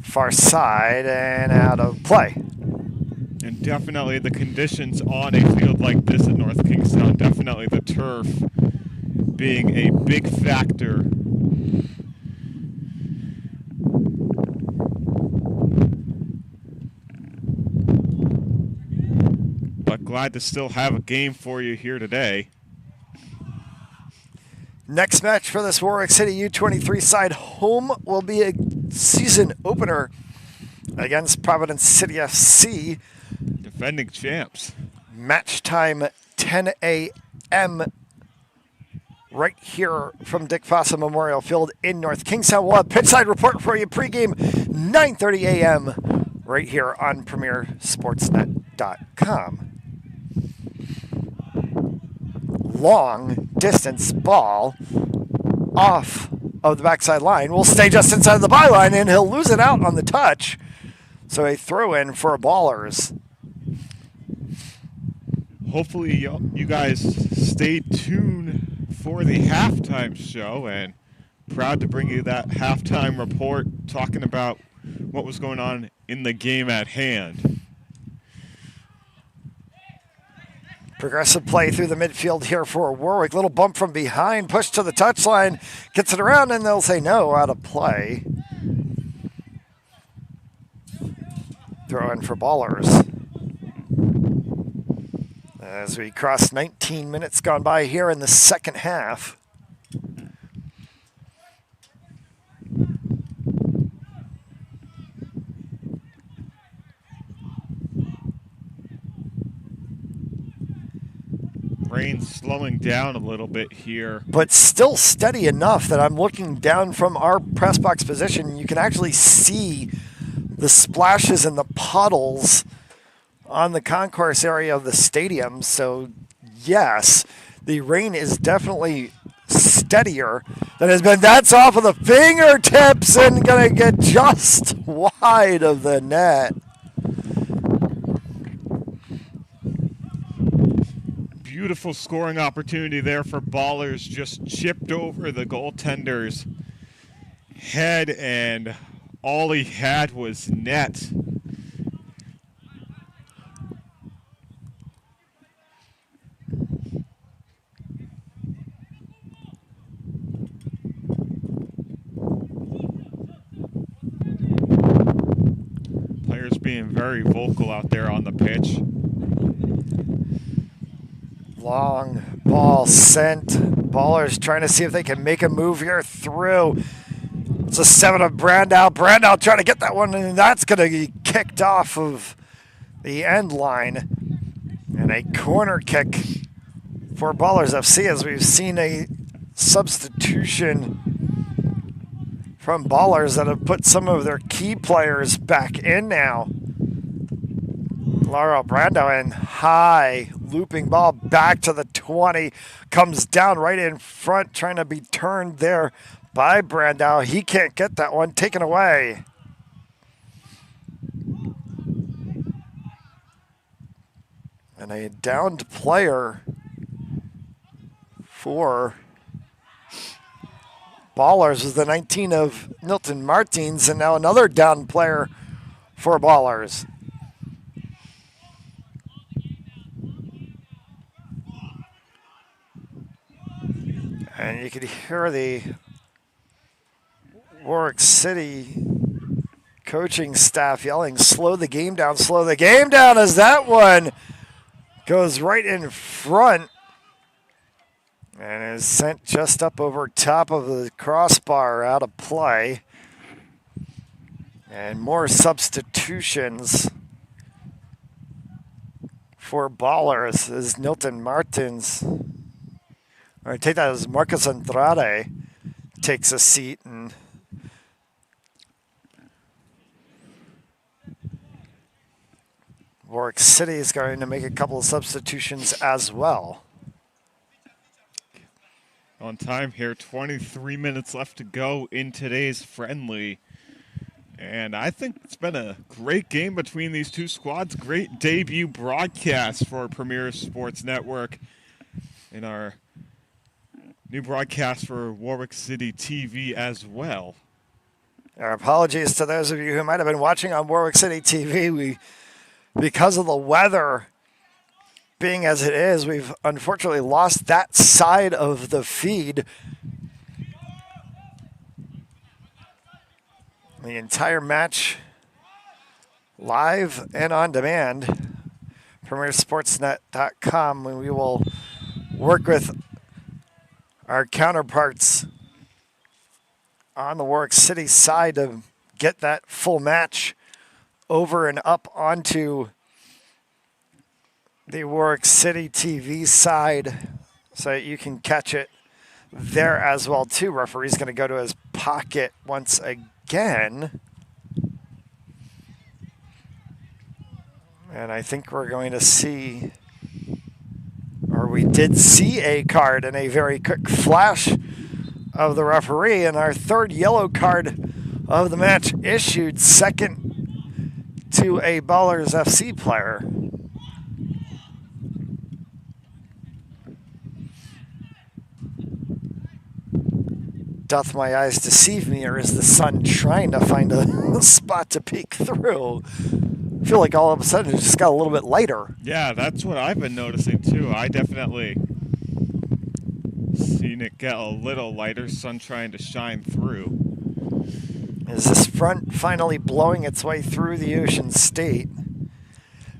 Far side and out of play. And definitely the conditions on a field like this at North Kingstown, definitely the turf being a big factor. But glad to still have a game for you here today. Next match for this Warwick City U23 side home will be a season opener against Providence City FC. Defending champs. Match time 10 a.m. right here from Dick Fossa Memorial Field in North Kingstown. We'll have pitchside report for you pregame 9:30 a.m. right here on PremierSportsNet.com. Long distance ball off of the backside line. Will stay just inside the byline, and he'll lose it out on the touch. So a throw in for Ballers. Hopefully you guys stay tuned for the halftime show, and proud to bring you that halftime report talking about what was going on in the game at hand. Progressive play through the midfield here for Warwick. Little bump from behind, push to the touchline, gets it around, and they'll say no, out of play. Throw in for Ballers. As we cross 19 minutes gone by here in the second half. Rain slowing down a little bit here. But still steady enough that I'm looking down from our press box position. You can actually see the splashes and the puddles on the concourse area of the stadium. So, yes, the rain is definitely steadier than has been. That's off of the fingertips and going to get just wide of the net. beautiful scoring opportunity there for Ballers. Just chipped over the goaltender's head, and all he had was net. Players being very vocal out there on the pitch. Long ball sent. Ballers trying to see if they can make a move here through. It's a 7 of Brandow. Brandow trying to get that one, and that's going to be kicked off of the end line. And a corner kick for Ballers FC, as we've seen a substitution from Ballers that have put some of their key players back in now. Laurel Brando in high, looping ball back to the 20, comes down right in front, trying to be turned there by Brando. He can't get that one, taken away. And a downed player for Ballers was the 19 of Milton Martins, and now another down player for Ballers. And you could hear the Warwick City coaching staff yelling, slow the game down, as that one goes right in front and is sent just up over top of the crossbar, out of play. And more substitutions for Ballers as Milton Martins, or I take that as Marcus Andrade takes a seat, and Warwick City is going to make a couple of substitutions as well. On time here, 23 minutes left to go in today's friendly. And I think it's been a great game between these two squads. Great debut broadcast for Premier Sports Network in our new broadcast for Warwick City TV as well. Our apologies to those of you who might have been watching on Warwick City TV. Because of the weather being as it is, we've unfortunately lost that side of the feed. The entire match live and on demand. PremierSportsNet.com. We will work with our counterparts on the Warwick City side to get that full match over and up onto the Warwick City TV side so that you can catch it there as well too. Referee's going to go to his pocket once again. And I think we're going to see, or we did see a card and a very quick flash of the referee, and our third yellow card of the match issued, second to a Ballers FC player. Doth my eyes deceive me, or is the sun trying to find a spot to peek through? I feel like all of a sudden it just got a little bit lighter. Yeah, that's what I've been noticing too. I definitely seen it get a little lighter, sun trying to shine through. Is this front finally blowing its way through the Ocean State?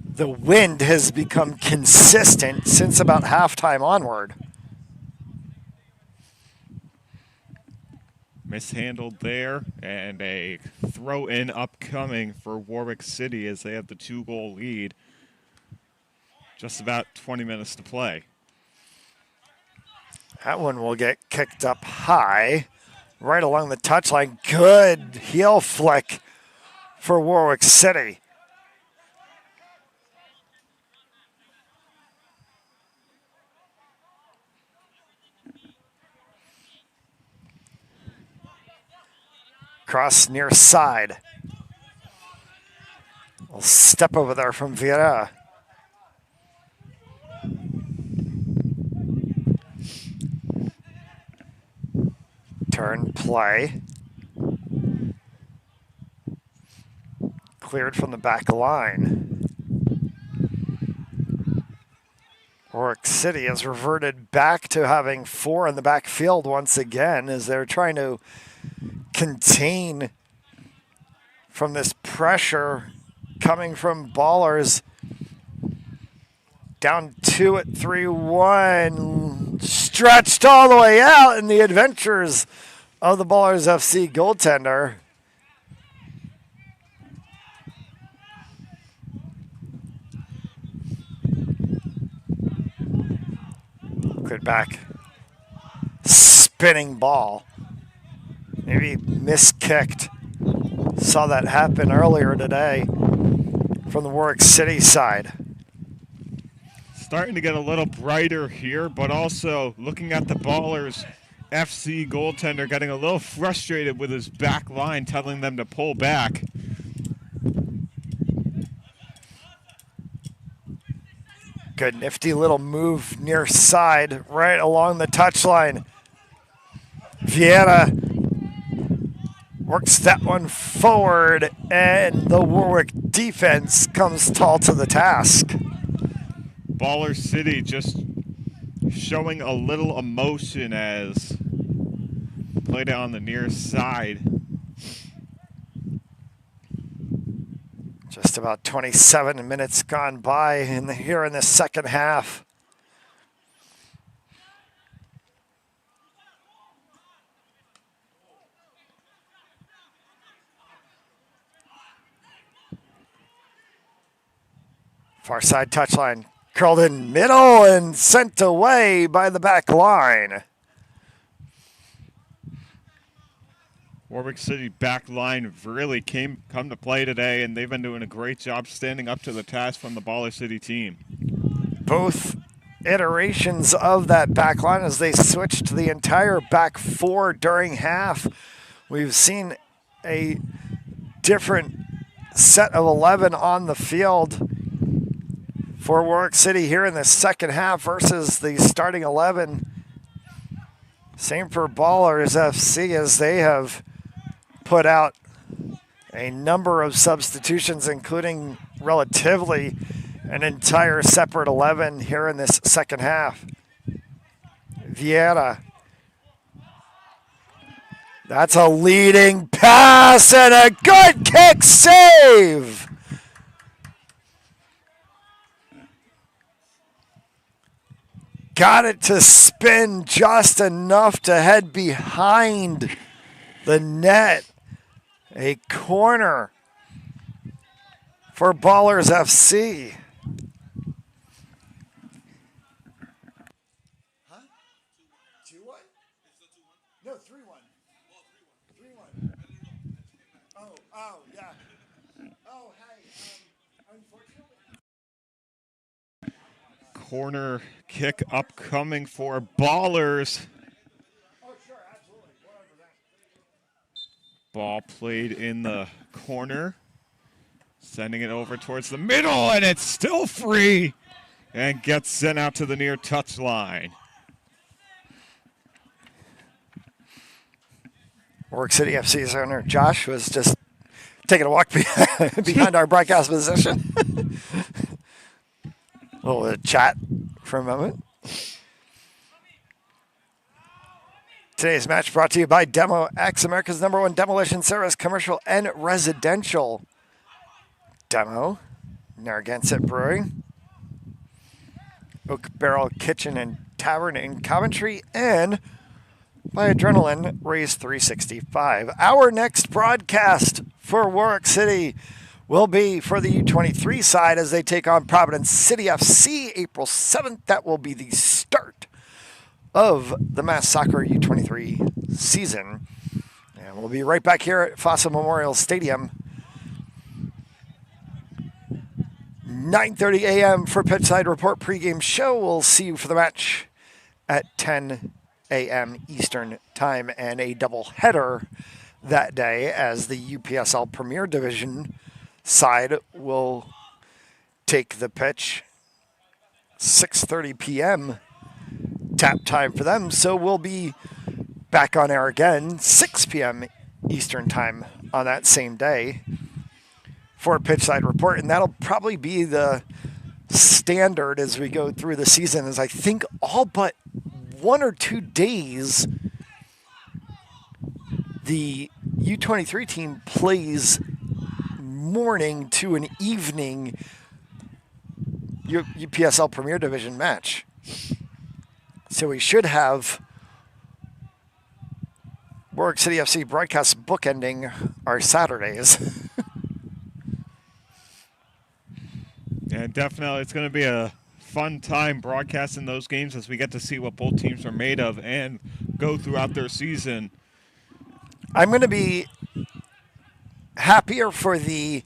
The wind has become consistent since about halftime onward. Mishandled there, and a throw-in upcoming for Warwick City as they have the 2-goal lead. Just about 20 minutes to play. That one will get kicked up high, right along the touchline. Good heel flick for Warwick City. Cross near side. We'll step over there from Vieira. play. Cleared from the back line. Warwick City has reverted back to having 4 in the backfield once again as they're trying to contain from this pressure coming from Ballers. Down 2 at 3-1. Stretched all the way out in the adventures of the Ballers FC goaltender. Good back. Spinning ball. Maybe miskicked. Saw that happen earlier today from the Warwick City side. Starting to get a little brighter here, but also looking at the Ballers FC goaltender getting a little frustrated with his back line, telling them to pull back. Good nifty little move near side, right along the touchline. Vieira works that one forward, and the Warwick defense comes tall to the task. Baller City just showing a little emotion as played it on the near side. Just about 27 minutes gone by here in the second half. Far side touchline, curled in middle and sent away by the back line. Warwick City back line really come to play today, and they've been doing a great job standing up to the task from the Baller City team. Both iterations of that back line as they switched to the entire back 4 during half. We've seen a different set of 11 on the field for Warwick City here in the second half versus the starting 11. Same for Ballers FC as they have put out a number of substitutions, including relatively an entire separate 11 here in this second half. Vieira. That's a leading pass and a good kick save. Got it to spin just enough to head behind the net. A corner for Ballers FC. Huh? 2-1? No, 3-1. 3-1. Oh, yeah. Oh, hey, unfortunately. Corner kick upcoming for Ballers. Oh, sure, absolutely. Whatever that. Ball played in the corner. Sending it over towards the middle, and it's still free. And gets sent out to the near touchline. Warwick City FC's owner Josh was just taking a walk behind our broadcast position. A little chat for a moment. Today's match brought to you by Demo X, America's #1 demolition service, commercial and residential. Demo, Narragansett Brewing, Oak Barrel Kitchen and Tavern in Coventry, and by Adrenaline Race 365. Our next broadcast for Warwick City will be for the U23 side as they take on Providence City FC April 7th. That will be the start of the Mass Soccer U23 season. And we'll be right back here at Fossa Memorial Stadium. 9:30 a.m. for Pitchside Report pregame show. We'll see you for the match at 10 a.m. Eastern Time, and a doubleheader that day as the UPSL Premier Division side will take the pitch. 6:30 p.m. tap time for them. So we'll be back on air again, 6 p.m. Eastern time on that same day for a Pitchside Report. And that'll probably be the standard as we go through the season, as I think all but 1 or 2 days the U23 team plays morning to an evening UPSL Premier Division match. So we should have Warwick City FC broadcasts bookending our Saturdays. Yeah, definitely. It's going to be a fun time broadcasting those games as we get to see what both teams are made of and go throughout their season. I'm going to be happier for the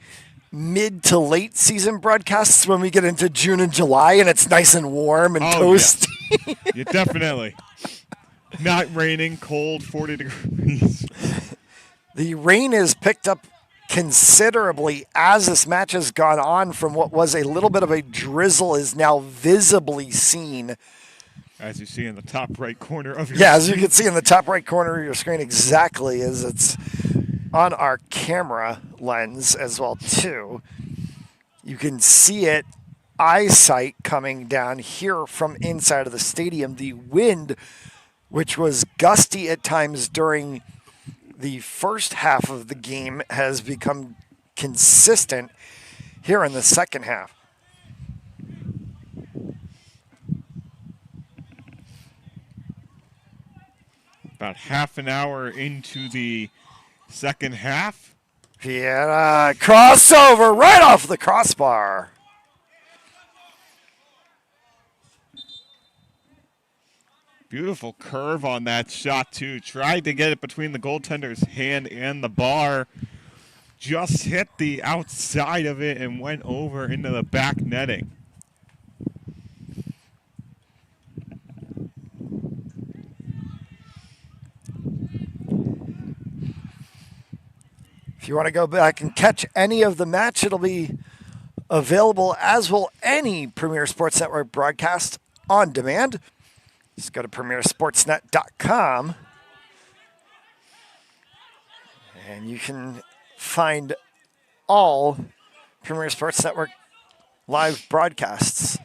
mid to late season broadcasts when we get into June and July and it's nice and warm and toasty. Yeah. Yeah, definitely. Not raining, cold, 40 degrees. The rain has picked up considerably as this match has gone on. From what was a little bit of a drizzle is now visibly seen. As you see in the top right corner of your screen. As you can see in the top right corner of your screen, exactly as it's on our camera lens as well too. You can see it eyesight coming down here from inside of the stadium. The wind, which was gusty at times during the first half of the game, has become consistent here in the second half. About half an hour into the second half. Yeah, crossover right off the crossbar. Beautiful curve on that shot, too. Tried to get it between the goaltender's hand and the bar. Just hit the outside of it and went over into the back netting. If you want to go back and catch any of the match, it'll be available, as will any Premier Sports Network broadcast on demand. Just go to premiersportsnet.com and you can find all Premier Sports Network live broadcasts.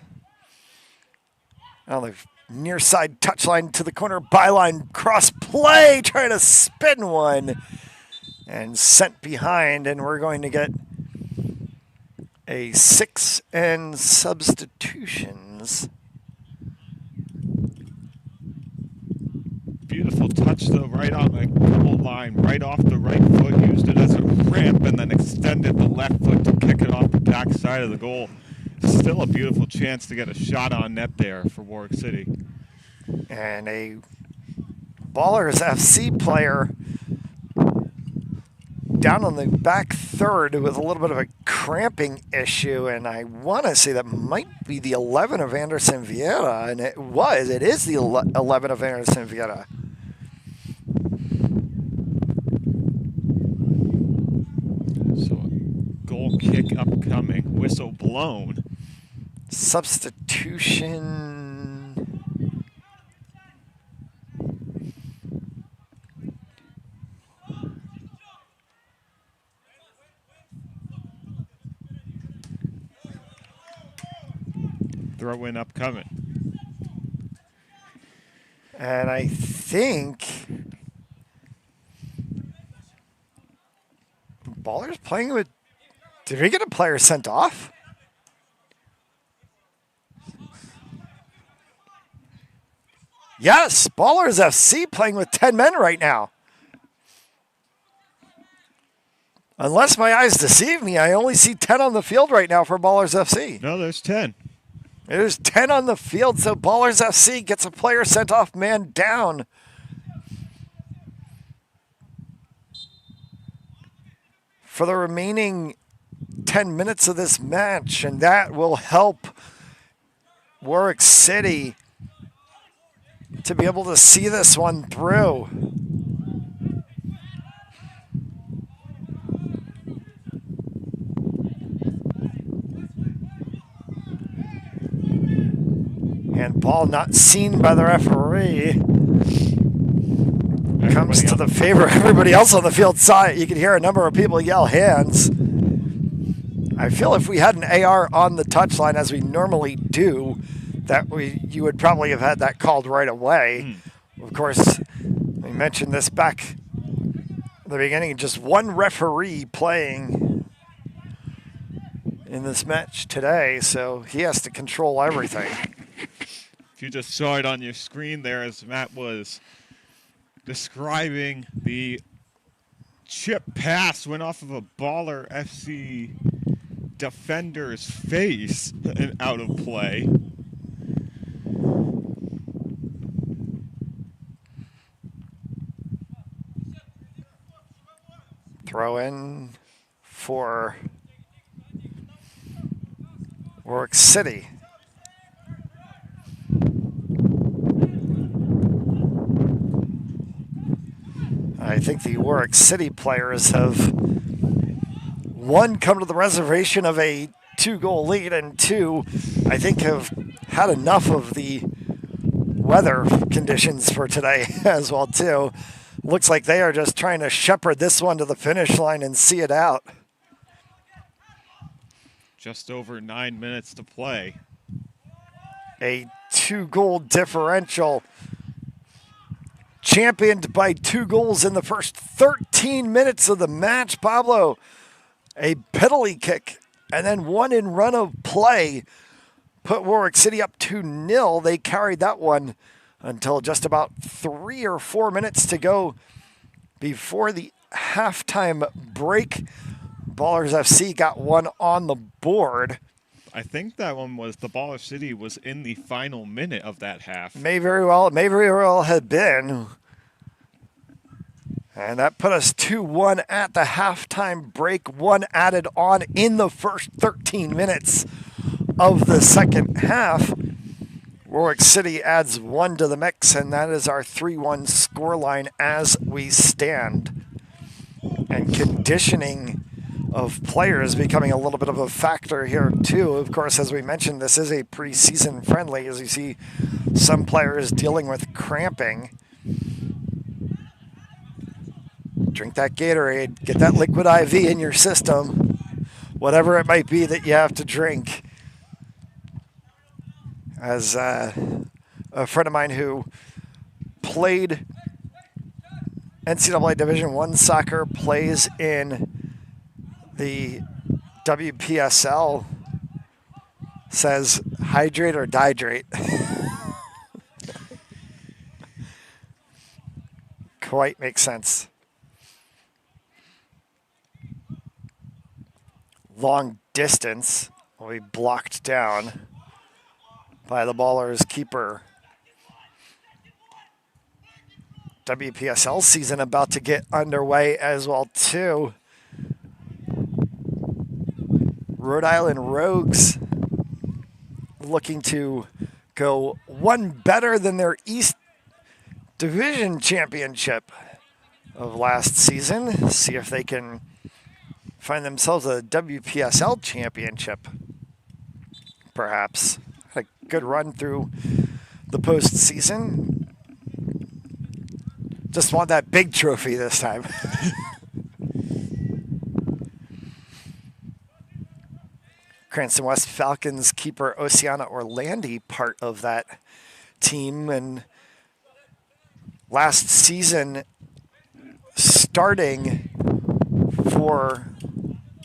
On the near side touchline to the corner byline, cross play, trying to spin one and sent behind, and we're going to get a 6 and substitutions. Beautiful touch, though, right on the goal line, right off the right foot, used it as a ramp and then extended the left foot to kick it off the back side of the goal. Still a beautiful chance to get a shot on net there for Warwick City. And a Ballers FC player down on the back third with a little bit of a cramping issue, and I want to say that might be the 11 of Anderson Vieira, and it is the 11 of Anderson Vieira. So a goal kick upcoming, whistle blown. Substitution. Throw in upcoming. And I think Ballers playing with, did we get a player sent off? Yes, Ballers FC playing with 10 men right now. Unless my eyes deceive me, I only see 10 on the field right now for Ballers FC. No, there's 10. There's 10 on the field, so Ballers FC gets a player sent off, man down. For the remaining 10 minutes of this match, and that will help Warwick City to be able to see this one through. And ball not seen by the referee. comes to the favor. Everybody else on the field saw it. You could hear a number of people yell hands. I feel if we had an AR on the touchline, as we normally do, that you would probably have had that called right away. Of course, we mentioned this back at the beginning. Just one referee playing in this match today, so he has to control everything. If you just saw it on your screen there as Matt was describing, the chip pass went off of a Baller FC defender's face and out of play. Throw in for Warwick City. I think the Warwick City players have, one, come to the reservation of a 2-goal lead, and two, I think have had enough of the weather conditions for today as well too. Looks like they are just trying to shepherd this one to the finish line and see it out. Just over 9 minutes to play. A 2-goal differential, championed by 2 goals in the first 13 minutes of the match. Pablo, a penalty kick and then one in run of play put Warwick City up 2-0. They carried that one until just about 3 or 4 minutes to go before the halftime break. Ballers FC got one on the board. I think that one was the Baller City was in the final minute of that half. May very well have been. And that put us 2-1 at the halftime break. One added on in the first 13 minutes of the second half. Warwick City adds one to the mix, and that is our 3-1 scoreline as we stand. And conditioning of players becoming a little bit of a factor here too. Of course, as we mentioned, this is a preseason friendly, as you see some players dealing with cramping. Drink that Gatorade, get that liquid IV in your system, whatever it might be that you have to drink. As a friend of mine who played NCAA Division I soccer, plays in the WPSL, says hydrate or dihydrate. Quite makes sense. Long distance will be blocked down by the Ballers keeper. WPSL season about to get underway as well too. Rhode Island Rogues looking to go one better than their East Division championship of last season. See if they can find themselves a WPSL championship, perhaps. Had a good run through the postseason. Just want that big trophy this time. Cranston West Falcons keeper Oceana Orlandi part of that team, and last season starting for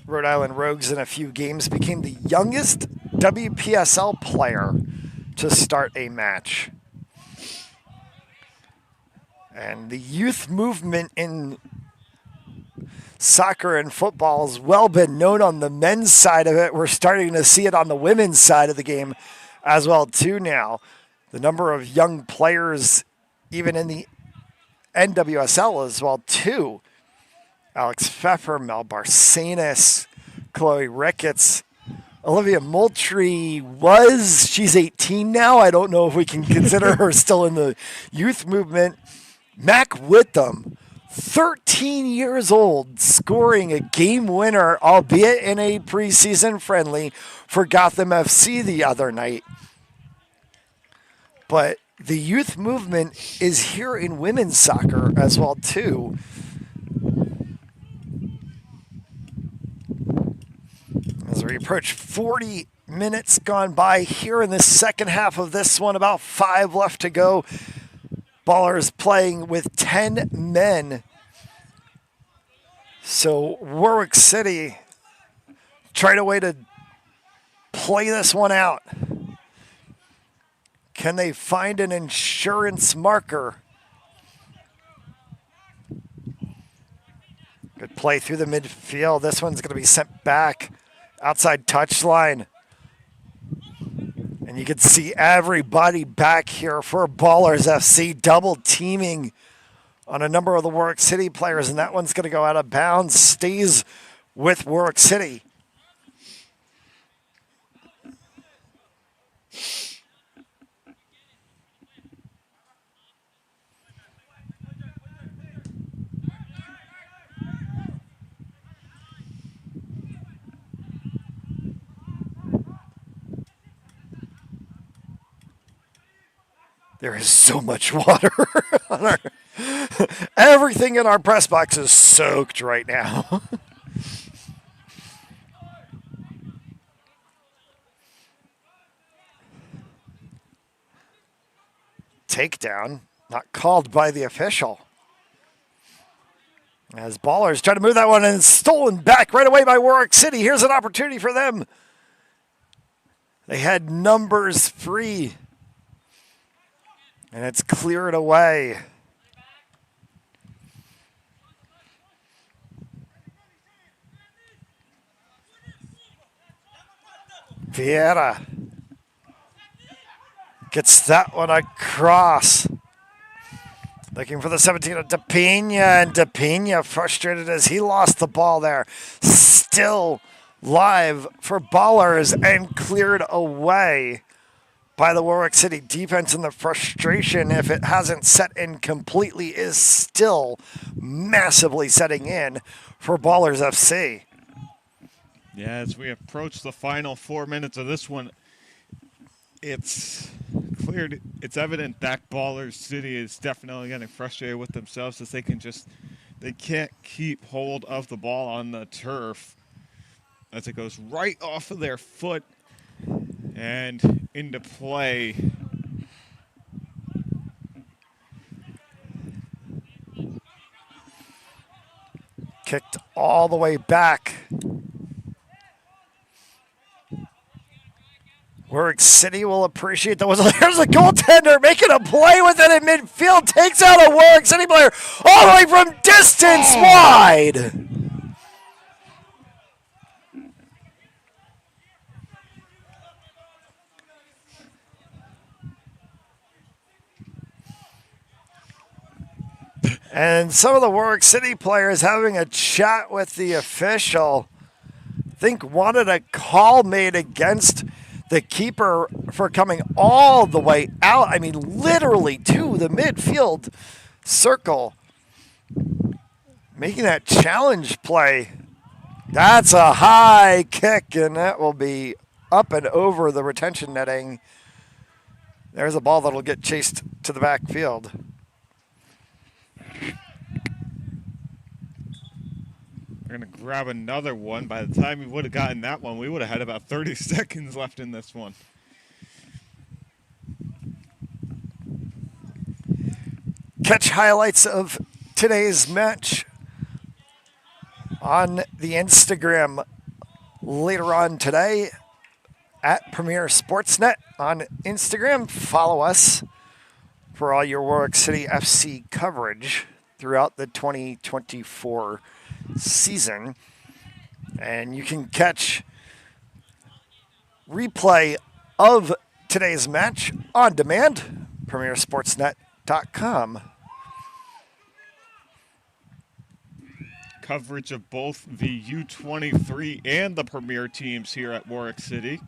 Rhode Island Rogues in a few games became the youngest WPSL player to start a match. And the youth movement in soccer and football has well been known on the men's side of it. We're starting to see it on the women's side of the game as well too now. The number of young players even in the NWSL as well too. Alex Pfeffer, Mel Barcenas, Chloe Ricketts, Olivia Moultrie she's 18 now. I don't know if we can consider her still in the youth movement. Mac Whitham, 13 years old, scoring a game winner, albeit in a preseason friendly, for Gotham FC the other night. But the youth movement is here in women's soccer as well too. As we approach 40 minutes gone by here in the second half of this one, about 5 left to go. Ballers playing with 10 men. So Warwick City tried a way to play this one out. Can they find an insurance marker? Good play through the midfield. This one's going to be sent back outside touchline. And you can see everybody back here for Ballers FC, double teaming on a number of the Warwick City players, and that one's going to go out of bounds, stays with Warwick City. There is so much water on our... Everything in our press box is soaked right now. Takedown, not called by the official. As Ballers try to move that one and stolen back right away by Warwick City. Here's an opportunity for them. They had numbers free. And it's cleared away. Vieira gets that one across. Looking for the 17 of DePina, and DePina frustrated as he lost the ball there. Still live for Ballers and cleared away by the Warwick City defense, and the frustration, if it hasn't set in completely, is still massively setting in for Ballers FC. Yeah, as we approach the final 4 minutes of this one, it's cleared. It's evident that Ballers City is definitely getting frustrated with themselves, as they can't keep hold of the ball on the turf as it goes right off of their foot and into play. Kicked all the way back. Warwick City will appreciate the whistle. Here's a goaltender making a play with it in midfield. Takes out a Warwick City player all the way from distance wide. And some of the Warwick City players having a chat with the official. I think wanted a call made against the keeper for coming all the way out. I mean, literally to the midfield circle. Making that challenge play. That's a high kick, and that will be up and over the retention netting. There's a ball that'll get chased to the backfield. We're going to grab another one. By the time we would have gotten that one, we would have had about 30 seconds left in this one. Catch highlights of today's match on the Instagram later on today at Premier Sportsnet on Instagram. Follow us for all your Warwick City FC coverage throughout the 2024 season. And you can catch replay of today's match on demand, premiersportsnet.com. Coverage of both the U23 and the Premier teams here at Warwick City.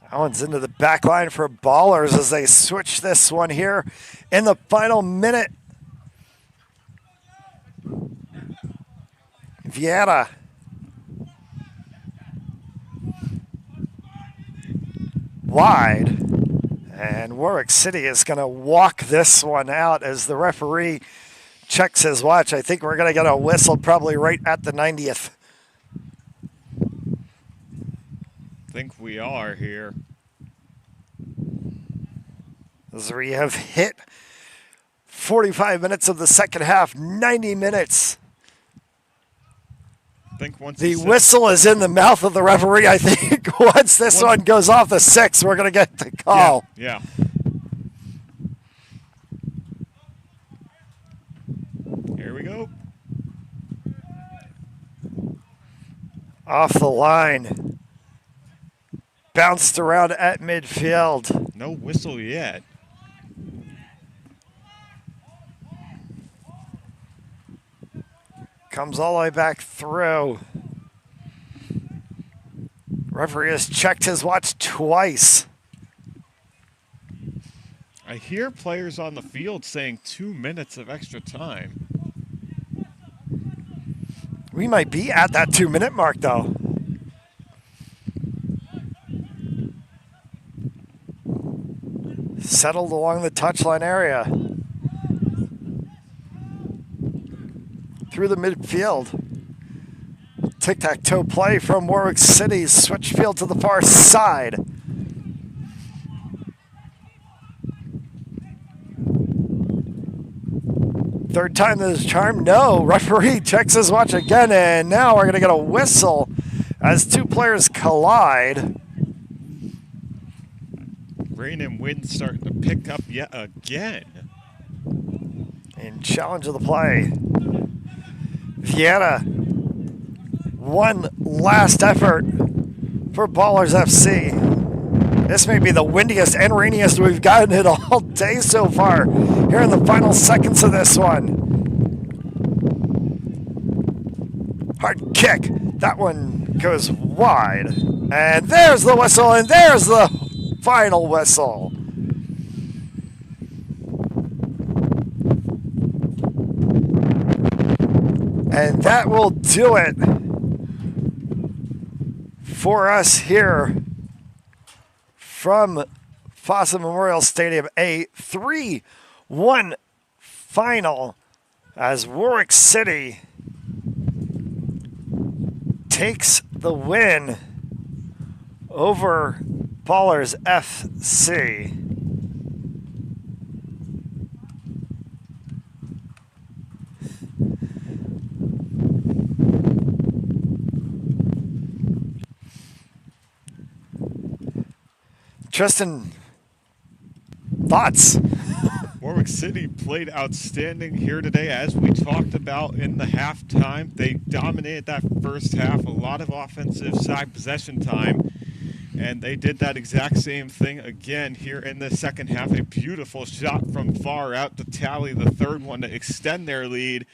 That one's into the back line for Ballers as they switch this one here in the final minute. Vieira wide. And Warwick City is going to walk this one out as the referee checks his watch. I think we're going to get a whistle probably right at the 90th. I think we are here. As we have hit 45 minutes of the second half, 90 minutes. I think once The whistle is in the mouth of the referee. I think once this one goes off the 6, we're going to get the call. Yeah. Here we go. Off the line. Bounced around at midfield. No whistle yet. Comes all the way back through. Referee has checked his watch twice. I hear players on the field saying 2 minutes of extra time. We might be at that 2-minute mark, though. Settled along the touchline area. Through the midfield. Tic-tac-toe play from Warwick City. Switch field to the far side. Third time this charm? No. Referee checks his watch again, and now we're going to get a whistle as two players collide. Rain and wind starting to pick up yet again. And challenge of the play. Vienna, one last effort for Ballers FC. This may be the windiest and rainiest we've gotten it all day so far. Here in the final seconds of this one. Hard kick. That one goes wide. And there's the whistle, and there's the final whistle. And that will do it for us here from Fossa Memorial Stadium. A 3-1 final as Warwick City takes the win over Ballers FC. Tristan, thoughts? Warwick City played outstanding here today, as we talked about in the halftime. They dominated that first half, a lot of offensive side possession time, and they did that exact same thing again here in the second half. A beautiful shot from far out to tally the third one to extend their lead.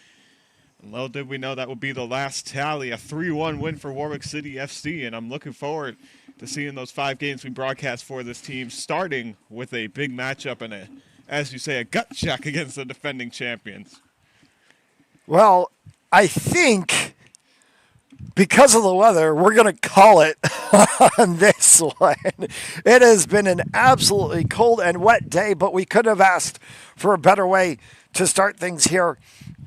And little did we know that would be the last tally, a 3-1 win for Warwick City FC, and I'm looking forward to seeing those 5 games we broadcast for this team, starting with a big matchup and, as you say, a gut check against the defending champions. Well, I think because of the weather, we're going to call it on this one. It has been an absolutely cold and wet day, but we could have asked for a better way to start things here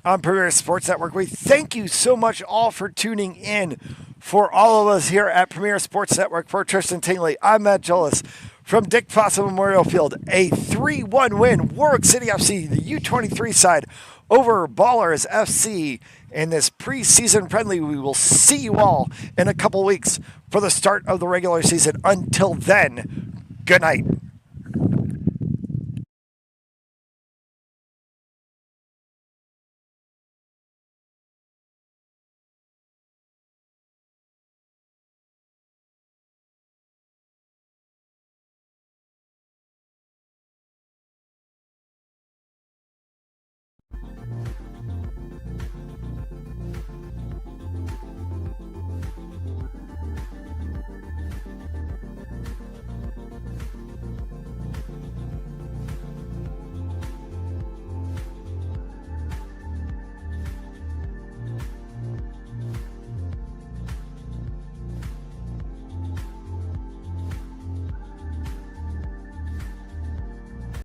on Premier Sports Network. We thank you so much all for tuning in. For all of us here at Premier Sports Network, for Tristan Tingley, I'm Matt Jolis from Dick Fossa Memorial Field. A 3-1 win, Warwick City FC, the U23 side, over Ballers FC in this preseason friendly. We will see you all in a couple weeks for the start of the regular season. Until then, good night.